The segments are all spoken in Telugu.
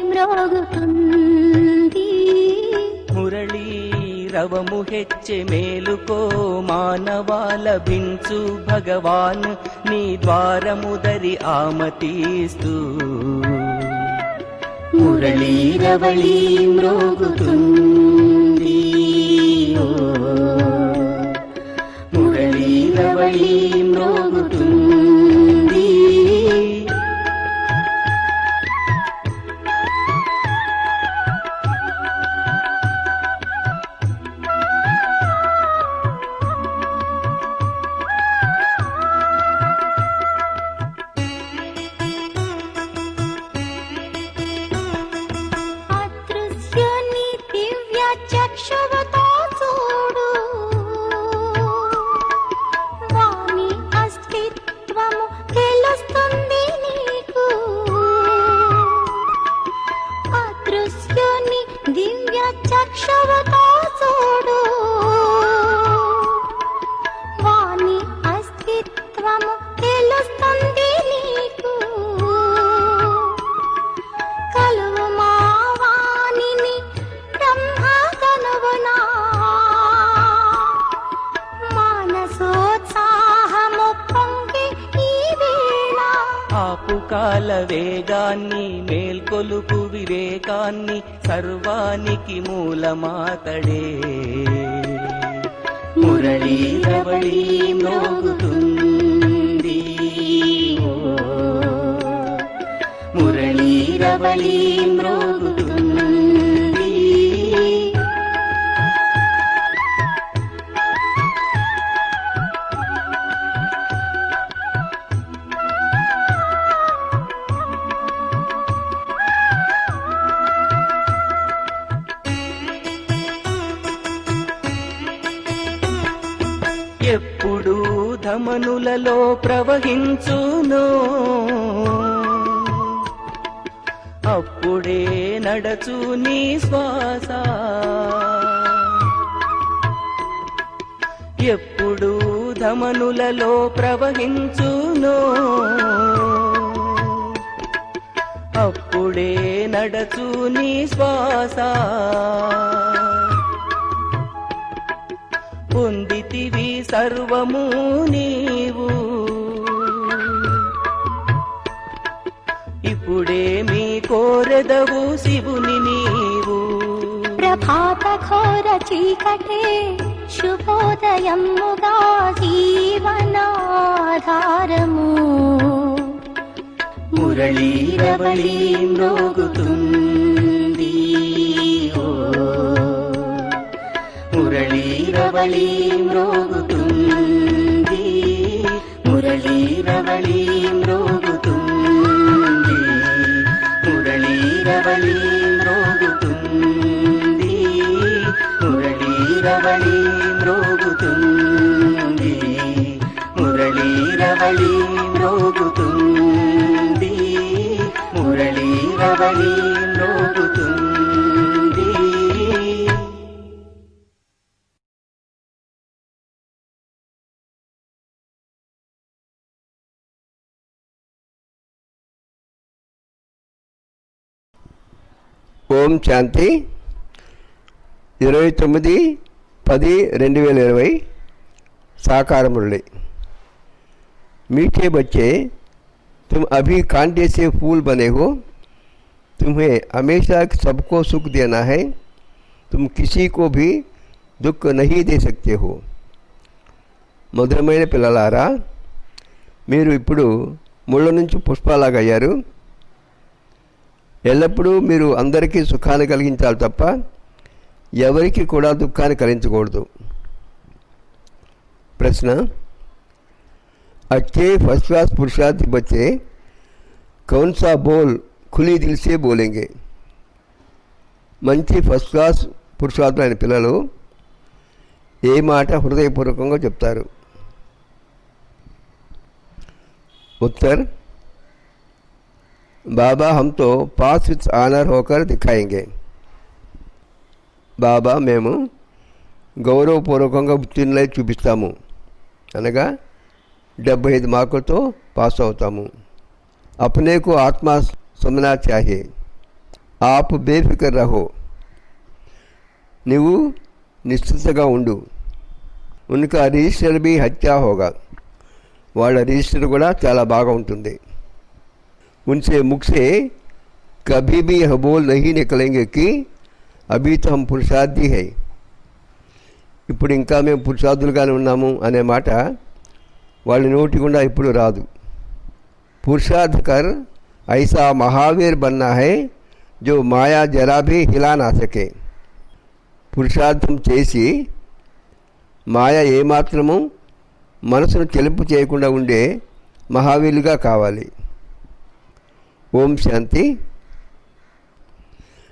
మ్రోగుతుంది. మురళీ రవము హెచ్చె మేలుకో మానవా లభించు భగవాన్ నీ ద్వారముదరి ఆమతిస్తూ. మురళీ రవళీ మ్రోగుతుంది. మురళీ రవళీ మ్రోగుతుంది. అదృశ్యని దివ్య చక్షువుతో చూడు, వాని అస్తిత్వము తెలుస్తుంది నీకు. అదృశ్యని దివ్య చక్షువుతో చూడు, వాని అస్తిత్వము తెలుస్తుంది నీకు. కలువు మా వాణిని బ్రహ్మ కనువునా, మానసోత్సాహము పొంగి ఈ వేళ. ఆపు కాల వేగాన్ని మేల్కొలుపు వివేకాన్ని సర్వానికి మూలమాతడే. మురళీ రవళీ మ్రోగుతుంది. మురళీ రవళీ మ్రోగుతుంది. ఎప్పుడు ధమనులలో ప్రవహించును అప్పుడే నడచు నీ శ్వాస. ఎప్పుడు ధమనులలో ప్రవహించును అప్పుడే నడచు నీ శ్వాస. పొందితివి సర్వము నీవు, ఇప్పుడేమి కోరెదవు శివుని నీవు. ప్రభాత ఘోర చీకటే శుభోదయముగా జీవనాధారము. మురళీ రవళీ మ్రోగుతుంది. మురళీ రవళీ మ్రోగుతుంది. మురళీ రవళీ మ్రోగుతుంది. మురళీ రవళీ మ్రోగుతుంది. మురళీ రవళీ మ్రోగుతుంది. మురళీ రవళీ మ్రోగుతుంది. మురళీ రవళీ మ్రోగుతుంది. ఓం శాంతి. 29/10/2020 साकार मुरली। मीठे बच्चे, तुम अभी कांटे से फूल बने हो। तुम्हें हमेशा सबको सुख देना है। तुम किसी को भी दुख नहीं दे सकते हो। మధురమైన పిల్లలారా, మీరు ఇప్పుడు ముళ్ళ నుంచి పుష్పాలాగా అయ్యారు. ఎల్లప్పుడూ మీరు అందరికీ సుఖాన్ని కలిగించాలి తప్ప ఎవరికి కూడా దుఃఖాన్ని కలిగించకూడదు. ప్రశ్న: अच्छे फर्स्ट क्लास पुरुषार्थी बच्चे कौन सा बोल खुली दिल से बोलेंगे? మంచి ఫస్ట్ క్లాస్ పురుషార్థులైన పిల్లలు ఏ మాట హృదయపూర్వకంగా చెప్తారు? उत्तर: बाबा हम तो पास विथ आनर होकर दिखाएंगे। బాబా మేము గౌరవపూర్వకంగా ఉత్తీర్ణులై చూపిస్తాము, అనగా 75 మార్కులతో పాస్ అవుతాము. अपने को आत्मा समझना चाहिए। आप बेफिक्र रहो, నువ్వు నిశ్చింతగా ఉండు. ఉన్కా రిజిస్టర్ भी హత్యా होगा, వాళ్ళ రిజిస్టర్ కూడా చాలా బాగా ఉంటుంది. उनसे मुख से कभी भी यह बोल नहीं निकलेंगे कि अभी तो हम पुरुषार्थी है, ఇప్పుడు ఇంకా మేము పురుషార్థులుగానే ఉన్నాము అనే మాట వాళ్ళ నోటి గుండా ఇప్పుడు రాదు. पुरुषार्थ कर ऐसा महावीर बनना है जो माया जरा भी हिला ना सके. పురుషార్థం చేసి మాయ ఏమాత్రము మనసును చెలింపు చేయకుండా ఉండే మహావీరులుగా కావాలి. ఓం శాంతి.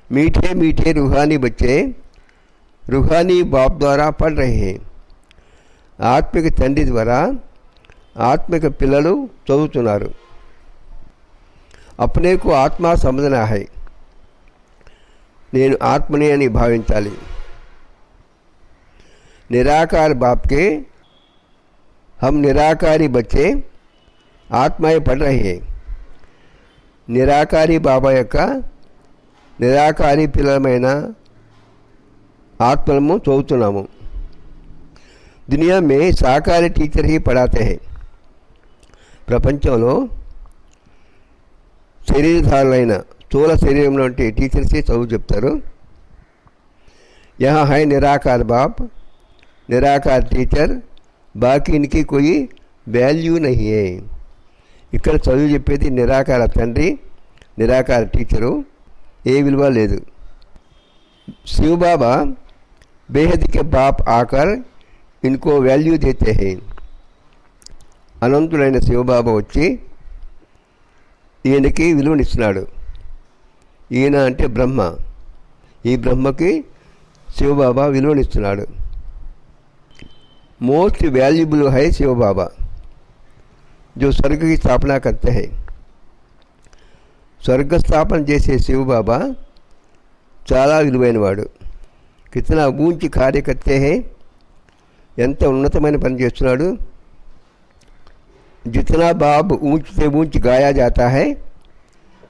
मीठे मीठे रूहानी बच्चे रूहानी बाप द्वारा पढ़ रहे हैं. ఆత్మిక తండ్రి ద్వారా ఆత్మిక పిల్లలు చదువుతున్నారు. अपने को आत्मा समझना है, నేను ఆత్మని అని భావించాలి. निराकार बाप के हम निराकारी बच्चे ఆత్మయే పढ़ रहे हैं. నిరాకారి బాబా యొక్క నిరాకారి పిల్లలమైన ఆత్మలము చదువుతున్నాము. దునియా మే సాకారి టీచర్ హీ పढ़ाते हैं. ప్రపంచంలో శరీరధారులైన స్థూల శరీరంలో ఉంటే టీచర్సే చదువు చెప్తారు. यहाँ है निराकार बाप, నిరాకార్ టీచర్, బాకీ ఇన్కి కోయి వాల్యూ నహీ హై. ఇక్కడ చదువు చెప్పేది నిరాకార తండ్రి, నిరాకార టీచరు, ఏ విలువ లేదు. శివబాబా బేహద్ కే బాప్ ఆకర్ ఇన్కో వాల్యూ దేతే హై. అనంతుడైన శివబాబా వచ్చి ఈయనకి విలువనిస్తున్నాడు. ఈయన అంటే బ్రహ్మ, ఈ బ్రహ్మకి శివబాబా విలువనిస్తున్నాడు. मोस्ट वैल्यूबल है शिव बाबा जो स्वर्ग की स्थापना करते हैं. स्वर्ग स्थापन చేసే शिव बाबा చాలా విలువైనవాడు. कितना ऊंच कार्य करते हैं, ఎంత ఉన్నతమైన పని చేస్తున్నాడు. जितना बाप ऊंच से ऊंच गाया जाता है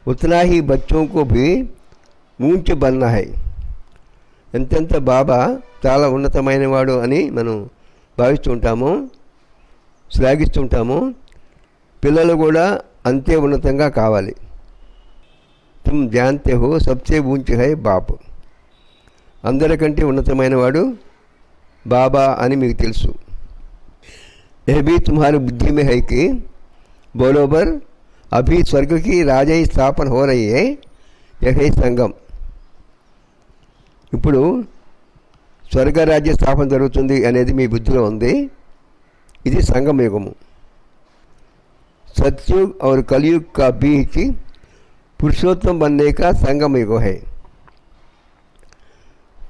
उतना ही बच्चों को भी ऊंच बनना है. ఎంతెంత బాబా చాలా ఉన్నతమైనవాడు అని మనం భావిస్తుంటాము, శ్లాఘిస్తుంటాము. పిల్లలు కూడా అంతే ఉన్నతంగా కావాలి. తుమ్ జాన్తే హో సబ్సే ఊంచ్ హై బాప్. అందరికంటే ఉన్నతమైనవాడు బాబా అని మీకు తెలుసు. यह भी तुम्हारी बुद्धि में है कि बरोबर अभी स्वर्ग की राजाई स्थापन हो रही है, यह है संगम. ఇప్పుడు స్వర్గరాజ్య స్థాపన జరుగుతుంది అనేది మీ బుద్ధిలో ఉంది. ఇది సంగమ యుగము. सतयुग और कलयुग का बीच पुरुषोत्तम बनने का संगम युग है.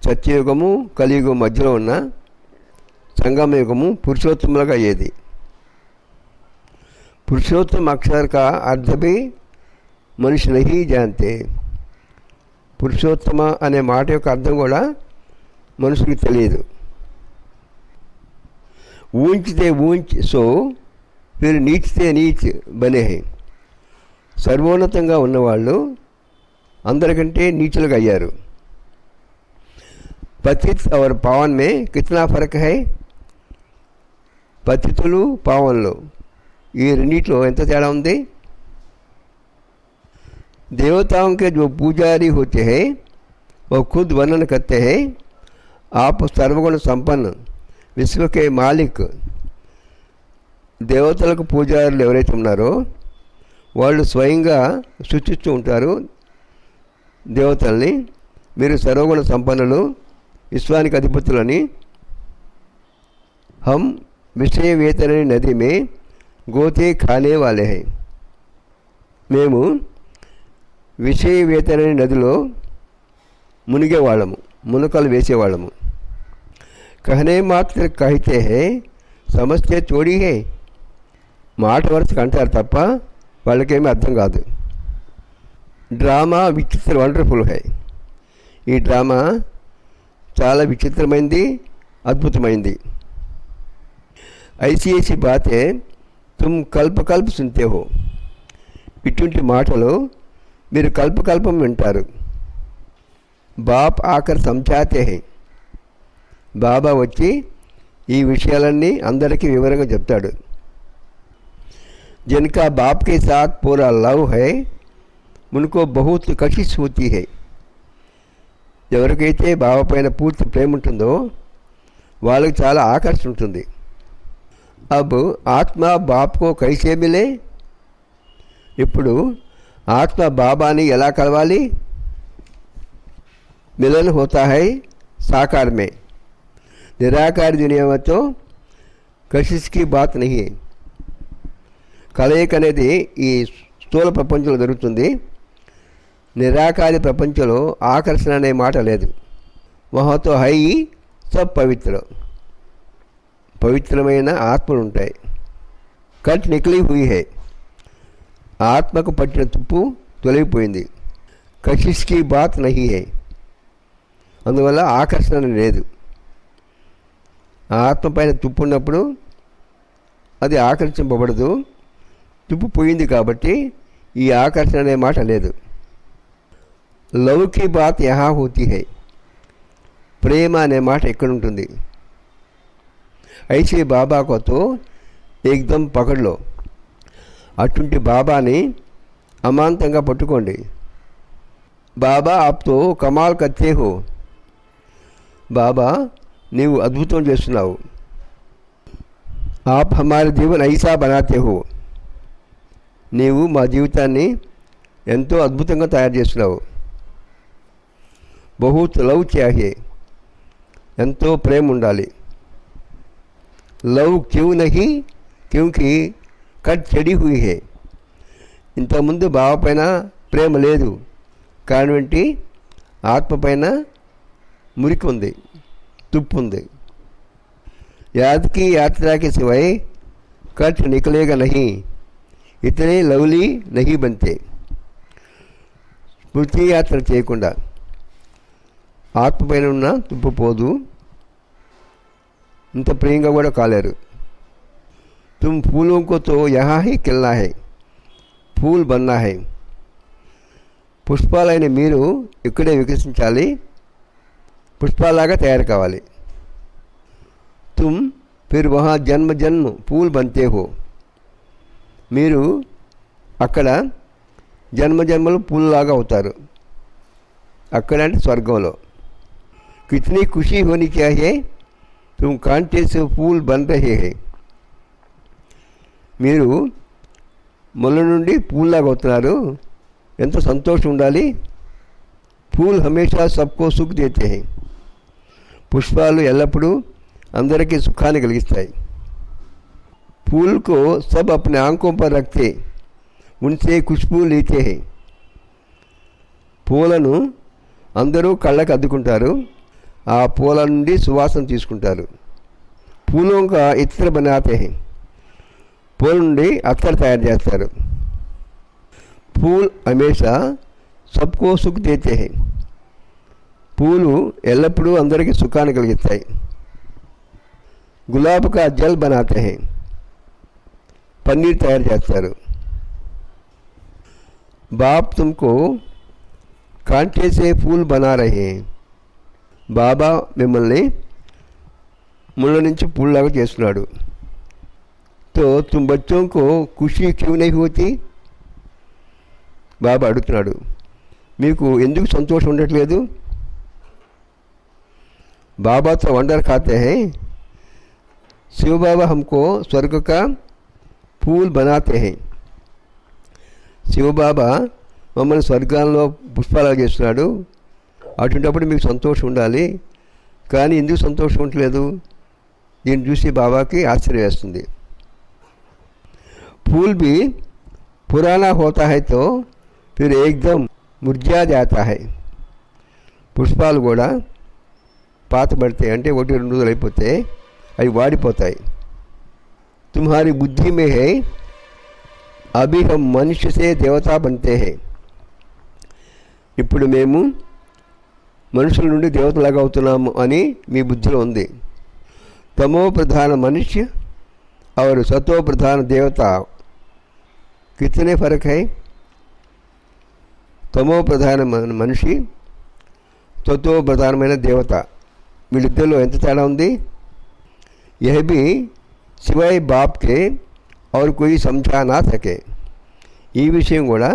సత్యయుగము కలియుగం మధ్యలో ఉన్న సంగమ యుగము పురుషోత్తములుగా అయ్యేది. పురుషోత్తమ అక్షर का अर्थ भी మనిషి नहीं जानते. పురుషోత్తమ అనే మాట యొక్క అర్థం కూడా మనుషులకు తెలియదు. ఊంచితే ఊంచ్ సో फिर నీచితే నీచ్ బనే హై. సర్వోన్నతంగా ఉన్నవాళ్ళు అందరికంటే నీచులుగా అయ్యారు. పతిత్ और पावन में कितना फर्क है. పతితులు పావన్లు ఈ రెండిట్లో ఎంత తేడా ఉంది. देवताओं के जो पुजारी होते हैं वो खुद वर्णन करते हैं, आप सर्वगुण संपन्न विश्व के मालिक. దేవతలకు పూజారులు ఎవరైతే ఉన్నారో వాళ్ళు స్వయంగా సూచిస్తూ ఉంటారు దేవతల్ని, మీరు సర్వగుణ సంపన్నులు, విశ్వానికి అధిపతులని. हम विषय वेतरणी नदी में गोते खाने वाले हैं. మేము విషయ వేతరని నదిలో మునిగేవాళ్ళము, మునకలు వేసేవాళ్ళము. कहने मात्र कहते हैं समझते थोड़ी है. మాట వరుసకు అంటారు తప్ప వాళ్ళకేమీ అర్థం కాదు. డ్రామా విచిత్ర వండర్ఫుల్ హై. ఈ డ్రామా చాలా విచిత్రమైంది, అద్భుతమైంది. ఐసి ఐసి బాతే తుమ్ కల్ప కల్ప సున్తే హో. ఇటువంటి మాటలు మీరు కల్పకల్పం వింటారు. బాప్ ఆకర్ సమझाते हैं. బాబా వచ్చి ఈ విషయాలన్నీ అందరికీ వివరంగా చెప్తాడు. जिनका बाप के साथ पूरा लव है उनको बहुत कशिश होती है. ఎవరికైతే బాబా పైన పూర్తి ప్రేమ ఉంటుందో వాళ్ళకి చాలా ఆకర్షణ ఉంటుంది. अब आत्मा बाप को कैसे मिले. ఇప్పుడు ఆత్మ బాబాని ఎలా కలవాలి. मिलन होता है साकार में. निराकार दुनिया में तो कशिश की बात नहीं है. కలయిక అనేది ఈ స్థూల ప్రపంచంలో జరుగుతుంది. నిరాకారి ప్రపంచంలో ఆకర్షణ అనే మాట లేదు. వహతో హై సబ్ పవిత్ర, పవిత్రమైన ఆత్మలు ఉంటాయి. కట్ నికలి హుయి హై, ఆత్మకు పట్టిన తుప్పు తొలగిపోయింది. కషిష్కి బాత్ నహీ హై, అందువల్ల ఆకర్షణ లేదు. ఆత్మ పైన తుప్పు ఉన్నప్పుడు అది ఆకర్షింపబడదు. తుప్పు పోయింది కాబట్టి ఈ ఆకర్షణ అనే మాట లేదు. లవ్ కి బాత్ యహా హోతీ హై, ప్రేమ అనే మాట ఎక్కడ ఉంటుంది. ఐసే బాబా కోతో ఏకదం పకడ్లో, అటువంటి బాబాని అమాంతంగా పట్టుకోండి. బాబా ఆప్తో కమాల్ కర్తే హో, బాబా నీవు అద్భుతం చేస్తున్నావు. ఆప్ హమారే జీవన్ ఐసా బనాతే హో, నీవు మా జీవితాన్ని ఎంతో అద్భుతంగా తయారు చేస్తున్నావు. బహుత్ లవ్ చాహియే, ఎంతో ప్రేమ ఉండాలి. లవ్ క్యూ నహీ, క్యూంకి కట్ చెడి హుయి హే, ఇంతకుముందు బావ పైన ప్రేమ లేదు, కానివంటి ఆత్మ పైన మురికి ఉంది, తుప్పు ఉంది. యాదకి యాత్రాకి సివై కట్ నికలేగా నహీ, ఇతనే లవ్లీ నహీ బంతే. స్మృతి యాత్ర చేయకుండా ఆత్మ పైన ఉన్న తుప్పు పోదు, ఇంత ప్రియంగా కూడా కాలేరు. तुम फूलों को तो यहाँ ही खिलना है, फूल बनना है. పుష్పాలైన మీరు ఇక్కడే వికసించాలి, పుష్పాలాగా తయారు కావాలి. तुम फिर वहाँ जन्म जन्म फूल बनते हो, మీరు అక్కడ జన్మ జన్మలు పూలలాగా అవుతారు. అక్కడ అంటే స్వర్గంలో. कितनी खुशी होनी चाहिए, तुम कांटे से फूल बन रहे हैं. మీరు మొల నుండి పూల్లాగా అవుతున్నారు, ఎంతో సంతోషం ఉండాలి. ఫూల్ హమేషా సబ్కో సుఖ్ దేతే హై, పుష్పాలు ఎల్లప్పుడూ అందరికీ సుఖాన్ని కలిగిస్తాయి. फूल को सब अपने आंखों पर रखते, उनसे खुशबू लेते हैं. పూలను అందరూ కళ్ళకు అద్దుకుంటారు, ఆ పూల నుండి సువాసన తీసుకుంటారు. పూలోं का इत्र बनाते हैं, పూల నుండి అత్తర్ తయారు చేస్తారు. फूल हमेशा सबको सुख देते हैं, పూలు ఎల్లప్పుడూ అందరికీ సుఖాన్ని కలిగిస్తాయి. गुलाब का जल बनाते हैं, పన్నీర్ తయారు చేస్తారు. బాప్ తుమ్కో కాంటే సే ఫూల్ బనా రహే, బాబా మిమ్మల్ని ముళ్ళ నుంచి పూల్లాగా చేస్తున్నాడు. తో తుమ్ బచ్చోं को खुशी क्यों नहीं होती, బాబా అడుగుతున్నాడు, మీకు ఎందుకు సంతోషం ఉండట్లేదు. బాబా తో వండర్ खाते हैं, शिव बाबा हमको स्वर्ग का फूल बनाते हैं. శివబాబా మమ్మల్ని స్వర్గాల్లో పుష్పాలు చేస్తున్నాడు, అటువంటిప్పుడు మీకు సంతోషం ఉండాలి, కానీ ఎందుకు సంతోషం ఉండలేదు. దీన్ని చూసి బాబాకి ఆశ్చర్యం వేస్తుంది. फूल भी पुराना होता है तो फिर एकदम मुरझा जाता है. పుష్పాలు కూడా పాతబడతాయి, అంటే 1-2 రోజులు అయిపోతే అవి వాడిపోతాయి. तुम्हारी बुद्धि में है अभी हम मनुष्य से देवता बनते हैं, ఇప్పుడు మేము మనుషుల నుండి దేవతలాగా అవుతున్నాము అని మీ బుద్ధిలో ఉంది. తమో ప్రధాన మనుష్య और सतो प्रधान देवता कितने फर्क है. तमो प्रधान मनुष्य తతో ప్రధానమైన దేవత, వీళ్ళిద్దరిలో ఎంత తేడా ఉంది? यह भी सिवाय बाप के और कोई समझा ना सके. ఈ విషయం కూడా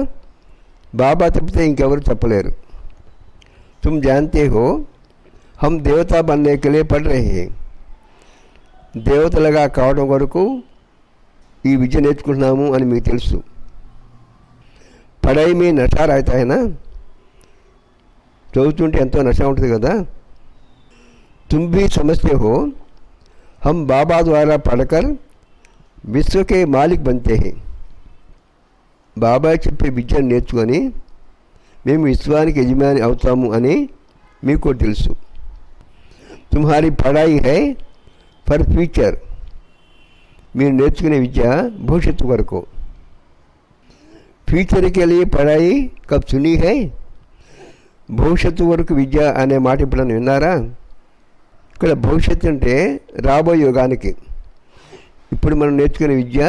బాబా తప్పితే ఇంకెవరు చెప్పలేరు. तुम जानते हो हम देवता बनने के लिए पढ़ रहे हैं. దేవతలుగా కావడం కొరకు ఈ విద్య నేర్చుకుంటున్నాము అని మీకు తెలుసు. పढ़ाई में नशा रहता है ना, చదువుతుంటే ఎంతో నశ ఉంటుంది కదా. तुम भी समझते हो हम बाबा द्वारा पढ़कर विश्व के मालिक बनते हैं. బాబా చెప్పే విద్యను నేర్చుకొని మేము విశ్వానికి యజమాని అవుతాము అని మీకు తెలుసు. तुम्हारी पढ़ाई है फॉर फ्यूचर. మీరు నేర్చుకునే విద్య భవిష్యత్తు వరకు. ఫ్యూచర్ के लिए पढ़ाई कब सुनी है? భవిష్యత్తు వరకు విద్య అనే మాట ఎప్పుడైనా విన్నారా? ఇక్కడ భవిష్యత్తు అంటే రాబోయే యుగానికి. ఇప్పుడు మనం నేర్చుకునే విద్య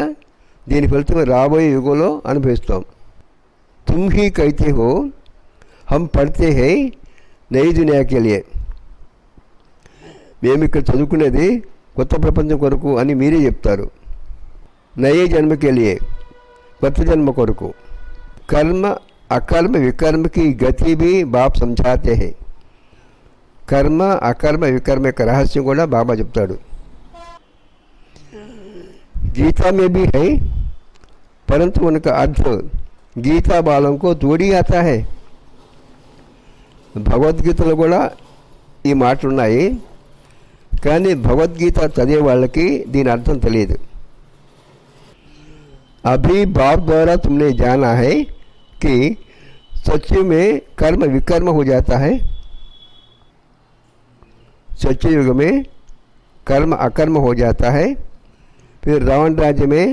దీని ఫలితం రాబోయే యుగంలో అనుభవిస్తాం. तुम ही कहते हो हम पढ़ते हैं नई दुनिया के लिए. మేము ఇక్కడ చదువుకునేది కొత్త ప్రపంచం కొరకు అని మీరే చెప్తారు. నయే జన్మకే లియే, కొత్త జన్మ కొరకు. कर्म अकर्म विकर्म की गति भी बाप समझाते हैं. कर्म अकर्म विकर्म का रहस्य కూడా బాబా చెప్తాడు. गीता में भी है, परंतु उनका अर्थ गीता वालों को थोड़ी आता है. భగవద్గీతలో కూడా ఈ మాటలు ఉన్నాయి, కానీ భగవద్గీత చదివే వాళ్ళకి దీని అర్థం తెలియదు. अभी बाप द्वारा तुमने जाना है कि सच्चे में कर्म विकर्म हो जाता है. सच्चे युग में कर्म अकर्म हो जाता है. फिर रावण राज्य में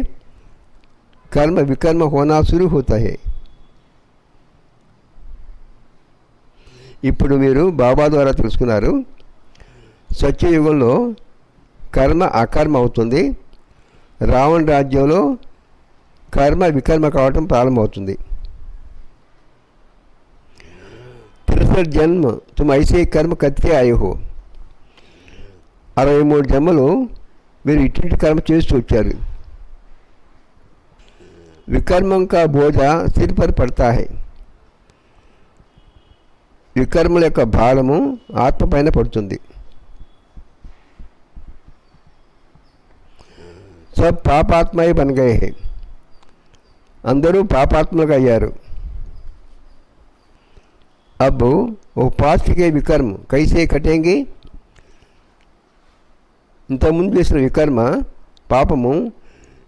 कर्म विकर्म होना शुरू होता है. ఇప్పుడు మీరు బాబా ద్వారా తెలుసుకున్నారు, సత్యయుగంలో కర్మ అకర్మ అవుతుంది, రావణ రాజ్యంలో కర్మ వికర్మ కావటం ప్రారంభమవుతుంది. 63 జన్మ तुम ऐसे कर्म करते आए हो. 63 జన్మలు మీరు ఇటువంటి కర్మ చేస్తూ వచ్చారు. వికర్మం కా బోజా సిర్ పర్ పడతా హై. వికర్మల యొక్క భారము ఆత్మ పైన పడుతుంది. सब पापात्मा ही बन गए हैं. అందరూ పాపాత్మలుగా అయ్యారు. अब वो पास्ट के विकर्म कैसे कटेंगे? ఇంతకుముందు చేసిన వికర్మ పాపము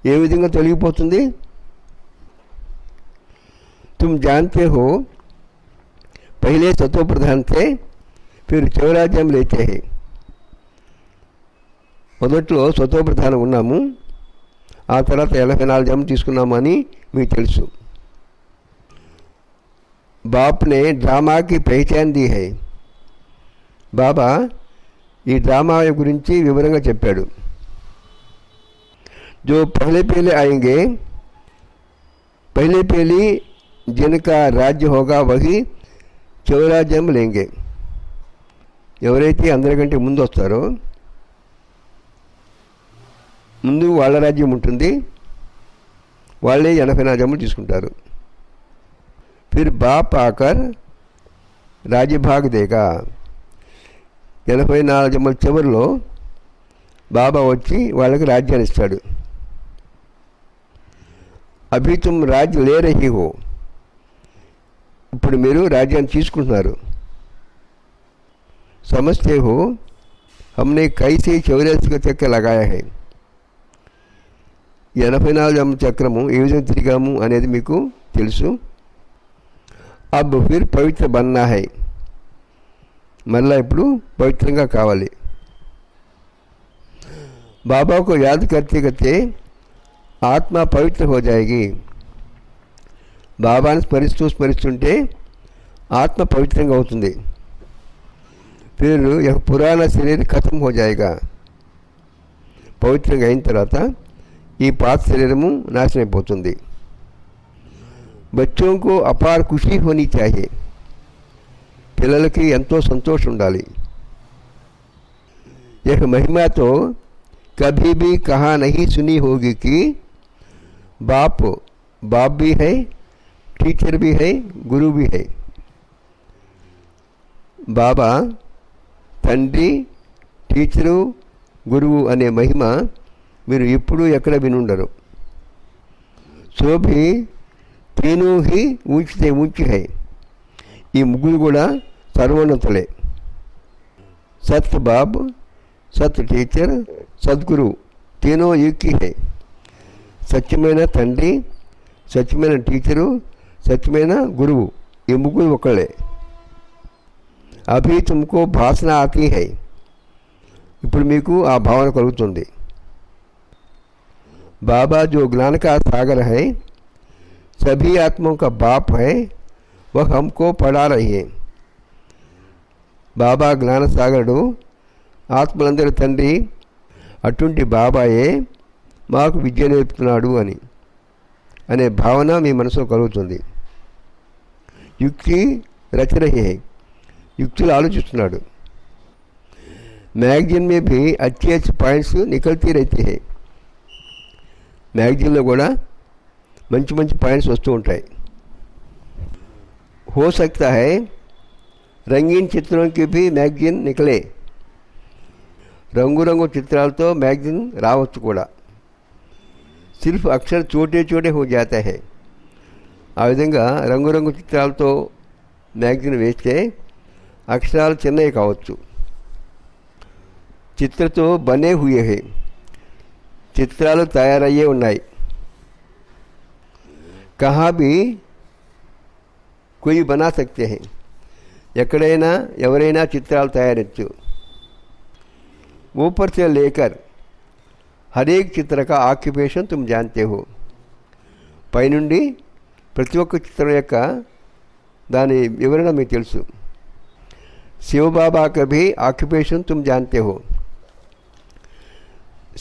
ఏ విధంగా తొలగిపోతుంది? तुम जानते हो पहले सतो प्रधान थे, फिर चौराज्యం लेते हैं. మొదట్లో సతో ప్రధానం ఉన్నాము, ఆ తర్వాత 84 జన్మ తీసుకున్నాము అని మీకు తెలుసు. बाप ने ड्रामा की पहचान दी है. బాబా ఈ డ్రామా గురించి వివరంగా చెప్పాడు. जो पहले पहले आएंगे, पहले पहली जिनका राज्य होगा वही चौराज्యం लेंगे. ఎవరైతే అందరికంటే ముందు వస్తారో ముందు వాళ్ళ రాజ్యం ఉంటుంది, వాళ్ళే 84 జన్మలు తీసుకుంటారు. फिर बाप आकर राज्य भाग देगा. 84 జన్మల చివరిలో బాబా వచ్చి వాళ్ళకి రాజ్యాన్ని ఇస్తాడు. అభి తుమ్ రాజ్య లే రహీ హో. ఇప్పుడు మీరు రాజ్యాన్ని తీసుకుంటున్నారు. समझते हो हमने कैसे 84 का चक्कर लगाया है. 84 జన్మ చక్రము ఏ విధంగా తిరిగాము అనేది మీకు తెలుసు. अब फिर पवित्र बनना है. మళ్ళా ఇప్పుడు పవిత్రంగా కావాలి. बाबा को याद करते करते आत्मा पवित्र हो जाएगी. బాబాని స్మరిస్తుంటే ఆత్మ పవిత్రంగా అవుతుంది. फिर यह पुराना शरीर खत्म हो जाएगा. పవిత్రంగా అయిన తర్వాత ఈ పాత శరీరము నాశనం అయిపోతుంది. बच्चों को अपार खुशी होनी चाहिए. పిల్లలకి ఎంతో సంతోషం ఉండాలి. यह महिमा तो कभी भी कहा नहीं सुनी होगी कि बाप भी है, टीचर भी है, गुरु भी है. బాబా తండ్రి, టీచరు, గురువు అనే మహిమ మీరు ఎప్పుడూ ఎక్కడ వినుండరు. సో भी तीनों ही ऊंचे ऊंचे है. ఈ ముగ్గురు కూడా సర్వోన్నతులే. సత్ బాబ్, సత్ టీచర్, సద్గురు तीनों एक ही है. సత్యమైన తండ్రి, సత్యమైన టీచరు, సత్యమైన గురువు ఈ ముగ్గురు ఒకళ్ళే. అభి తుమ్కో భాసన ఆతీ హై. ఇప్పుడు మీకు ఆ భావన కలుగుతుంది. बाबा जो ज्ञान का सागर है, सभी आत्माओं का बाप है, वह हमको पढ़ा रही है. బాబా జ్ఞాన సాగరుడు, ఆత్మలందరి తండ్రి, అటువంటి బాబాయే మాకు విద్య నేర్పుతున్నాడు అనే భావన మీ మనసులో కలుగుతుంది. యుక్తి రచరహి, యుక్తులు ఆలోచిస్తున్నాడు. మ్యాగజైన్ में भी अच्छे अच्छे పాయింట్స్ నికల్తీ रहती है. మ్యాగజైన్లో కూడా మంచి మంచి పాయింట్స్ వస్తూ ఉంటాయి. हो सकता है रंगीन चित्रों की भी मैगजीन निकले. రంగురంగు చిత్రాలతో మ్యాగజైన్ రావచ్చు కూడా. సిర్ఫ్ అక్షర్ చోటే చోటే హో జాతా హై. ఆ విధంగా రంగురంగు చిత్రాలతో మ్యాగజైన్ వేస్తే అక్షరాలు చిన్నవి కావచ్చు. చిత్రతో బనే హుయే హై, చిత్రాలు తయారయ్యే ఉన్నాయి. కహా భీ कोई बना सकते हैं. ఎక్కడైనా ఎవరైనా చిత్రాలు తయారచ్చు. ऊपर से लेकर हर एक चित्र का ऑक्यूपेशन तुम जानते हो. పైనుండి ప్రతి ఒక్క చిత్రం యొక్క దాని వివరణ మీకు తెలుసు. శివబాబా का भी ऑक्यूपेशन तुम जानते हो.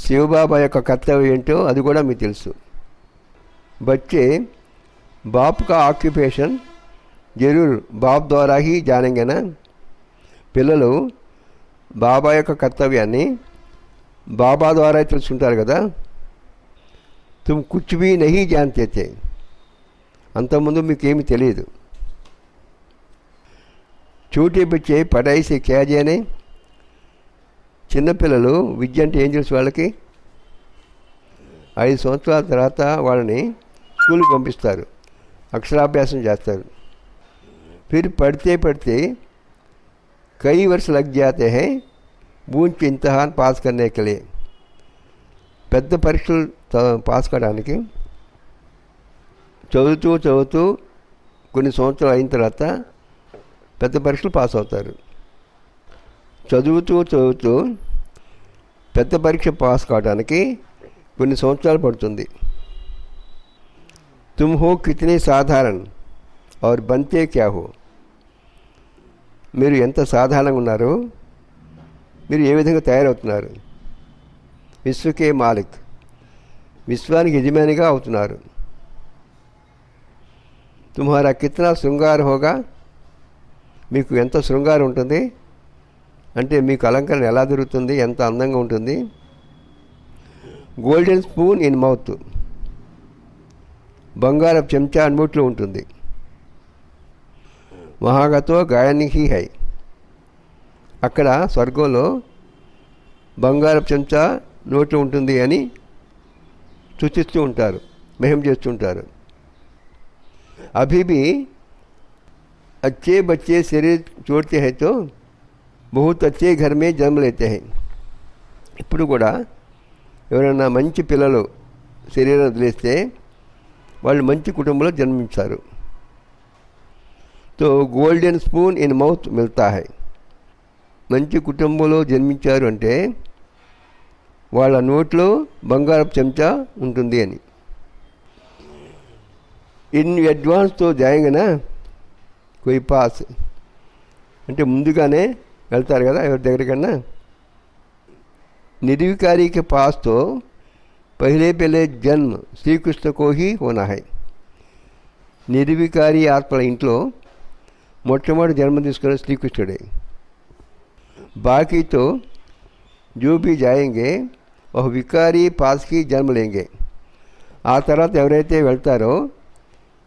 శివబాబా యొక్క కర్తవ్యం ఏంటో అది కూడా మీకు తెలుసు. बच्चे बाप का ऑक्यूपेशन जरूर बाप ద్వారా ही जानेंगे ना. పిల్లలు బాబా యొక్క కర్తవ్యాన్ని బాబా ద్వారా తెలుసుకుంటారు కదా. तुम कुछ भी नहीं जानते थे, అంతకుముందు మీకేమీ తెలియదు. छोटे बच्चे पढ़ाई से क्या जाने. చిన్నపిల్లలు విద్య అంటే ఏం తెలుసు వాళ్ళకి. 5 సంవత్సరాల తర్వాత వాళ్ళని స్కూల్కి పంపిస్తారు, అక్షరాభ్యాసం చేస్తారు. फिर पढ़ते पढ़ते कई वर्ष लग जाते हैं बूंद इम्तिहान पास करने के लिए. పెద్ద పరీక్షలు పాస్ కావడానికి చదువుతూ చదువుతూ కొన్ని సంవత్సరాలు అయిన తర్వాత పెద్ద పరీక్షలు పాస్ అవుతారు. చదువుతూ చదువుతూ పెద్ద పరీక్ష పాస్ కావడానికి కొన్ని సంవత్సరాలు పడుతుంది. तुम हो कितने साधारण और बनते क्या हो. మీరు ఎంత సాధారణంగా ఉన్నారు, మీరు ఏ విధంగా తయారవుతున్నారు. విశ్వకే మాలిక్, విశ్వానికి యజమానిగా అవుతున్నారు. తుమ్హారా కిత్నా శృంగార్ హోగా, మీకు ఎంత శృంగారం ఉంటుంది అంటే మీకు అలంకరణ ఎలా దొరుకుతుంది, ఎంత అందంగా ఉంటుంది. గోల్డెన్ స్పూన్ ఇన్ మౌత్, బంగారపు చెంచా నోట్లో ఉంటుంది. మహాగతో గాయని హీ హై, అక్కడ స్వర్గంలో బంగారపు చెంచా నోట్లో ఉంటుంది అని సూచిస్తూ ఉంటారు, మహిమ చేస్తుంటారు. అభి भी अच्छे बच्चे शरीर छोड़ते हैं तो बहुत अच्छे घर में जन्म लेते हैं. ఇప్పుడు కూడా ఎవరైనా మంచి పిల్లలు శరీరం వదిలేస్తే వాళ్ళు మంచి కుటుంబంలో జన్మించారు. तो गोल्डन स्पून इन मौत मिलता है. మంచి కుటుంబంలో జన్మించారు అంటే వాళ్ళ నోట్లో బంగారపు చెంచా ఉంటుంది అని. ఇన్ అడ్వాన్స్ తో జాయింగనా कोई पास అంటే ముందుగానే వెళ్తారు కదా ఎవరి దగ్గరికన్నా. निर्विकारी के पास तो पहले पहले जन्म श्री कृष्ण को ही होना है. నిర్వికారి ఆత్మల ఇంట్లో మొట్టమొదటి జన్మ తీసుకున్న శ్రీకృష్ణుడే. बाकी तो जो भी जाएंगे वह వికారీ పాస్కి జన్మ లేంగే. ఆ తర్వాత ఎవరైతే వెళ్తారో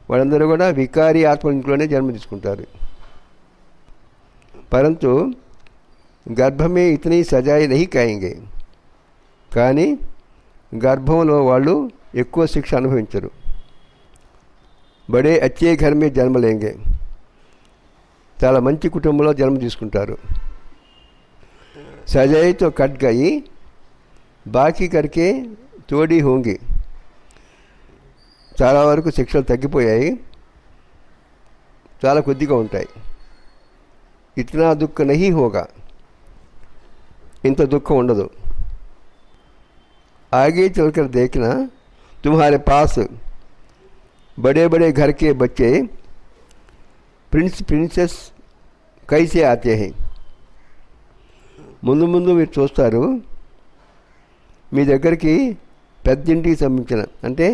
వాళ్ళందరూ కూడా వికారీ ఆత్మల ఇంట్లోనే జన్మ తీసుకుంటారు. परंतु गर्भ में इतनी सजाएं नहीं खाएंगे. కానీ గర్భంలో వాళ్ళు ఎక్కువ శిక్ష అనుభవించరు. బడే అచ్చే ఘర్ మే జన్మ లేంగే. చాలా మంచి కుటుంబంలో జన్మ తీసుకుంటారు. सजाई तो कट गई, బాకీ करके తోడి होंगी. చాలా వరకు శిక్షలు తగ్గిపోయాయి, చాలా కొద్దిగా ఉంటాయి. ఇతనా దుఃఖ నహీ హోగా, ఇంత దుఃఖం ఉండదు. आगे चलकर देखना तुम्हारे पास बड़े बड़े घर के बच्चे प्रिंस प्रिंसेस कैसे आते हैं. ముందు ముందు మీరు చూస్తారు మీ దగ్గరికి పెద్ద ఇంటికి సంబంధించిన అంటే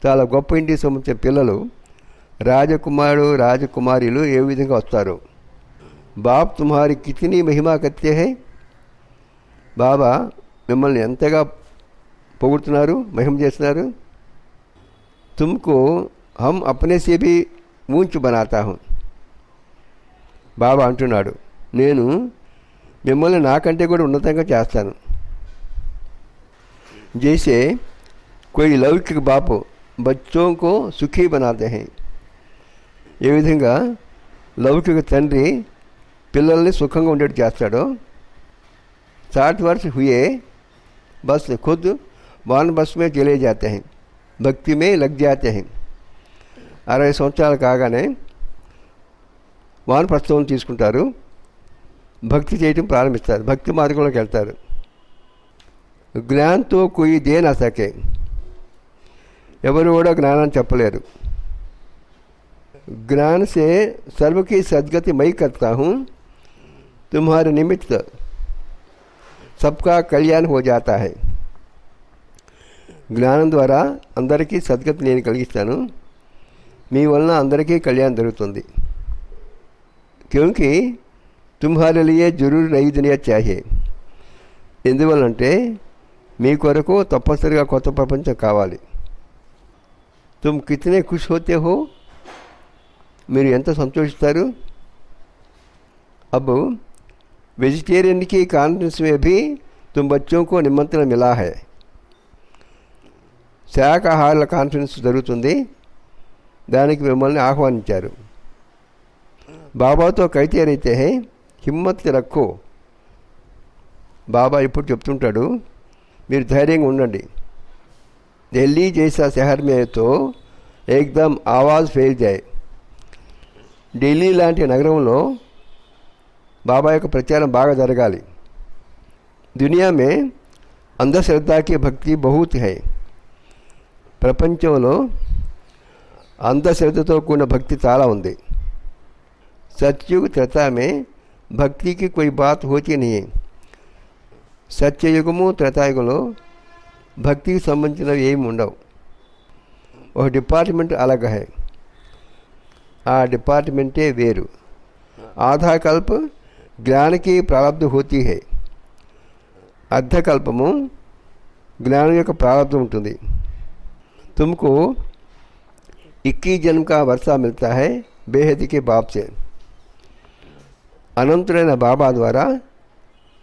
చాలా గొప్ప ఇంటికి సంబంధించిన పిల్లలు రాజకుమారుడు రాజకుమారులు ఏ విధంగా వస్తారు. బాప్ తుమ్హారి కితనీ మహిమా కర్తే హై. బాబా మిమ్మల్ని ఎంతగా పొగుడుతున్నారు, మహిమ చేస్తున్నారు. తుమ్కో హమ్ అప్నే సే భీ ఊంచ్ బనాతా హూం. బాబా అంటున్నాడు, నేను మిమ్మల్ని నాకంటే కూడా ఉన్నతంగా చేస్తాను. జైసే कोई लौकिक बाप बच्चों को सुखी बनाते हैं. ఏ విధంగా లౌకిక తండ్రి పిల్లల్ని సుఖంగా ఉండేట్టు చేస్తాడో 60 वर्ष हुए बस खुद वानप्रस्थ में चले जाते हैं, भक्ति में लग जाते हैं. 60 సంవత్సరాలు కాగానే వానప్రస్థం తీసుకుంటారు, భక్తి చేయటం ప్రారంభిస్తారు, భక్తి మార్గంలోకి వెళ్తారు. జ్ఞానంతో कोई दे ना सके. ఎవరు కూడా జ్ఞానాన్ని చెప్పలేరు. ज्ञान से सर्व की सदगति मैं करता हूँ, तुम्हारे निमित्त सबका कल्याण हो जाता है. జ్ఞానం ద్వారా అందరికీ సద్గతి నేను కలిగిస్తాను, మీ వలన అందరికీ కళ్యాణం జరుగుతుంది. क्योंकि तुम्हारे लिए जरूर नई दुनिया चाहिए. ఎందువల్లంటే మీ కొరకు తప్పనిసరిగా కొత్త ప్రపంచం కావాలి. तुम कितने खुश होते हो, మీరు ఎంత సంతోషిస్తారు. अब वेजिटेरियन की कॉन्फ्रेंस में भी तुम बच्चों को निमंत्रण मिला है. శాకాహారుల కాన్ఫరెన్స్ జరుగుతుంది, దానికి మిమ్మల్ని ఆహ్వానించారు. బాబాతో కైతే రైతే హై హిమ్మత్ రక్కో. బాబా ఇప్పుడు చెప్తుంటాడు, మీరు ధైర్యంగా ఉండండి. ఢిల్లీ జైసా షహర్ మే తో ఏకదమ్ ఆవాజ్ ఫెయిల్ జాయ్. ఢిల్లీ లాంటి నగరంలో బాబా యొక్క ప్రచారం బాగా జరగాలి. దునియా మే అంధశ్రద్ధకి భక్తి బహుత్ హై. ప్రపంచంలో అంధశ్రద్ధతో కూడిన భక్తి చాలా ఉంది. సత్యుగ్ త్రేతా మే భక్తికి कोई बात होती नहीं. సత్యయుగము త్రేతాయుగంలో భక్తికి సంబంధించినవి ఏమి ఉండవు. ఒక డిపార్ట్మెంట్ अलग है, ఆ డిపార్ట్మెంటే వేరు. ఆధా కల్ప జ్ఞానకి ప్రారంధ హోతీ హై. అర్ధకల్పము జ్ఞానం యొక్క ప్రారంధం ఉంటుంది. तुमको 21 जन्म का वर्षा मिलता है बेहद के बाप से. అనంతుడైన బాబా ద్వారా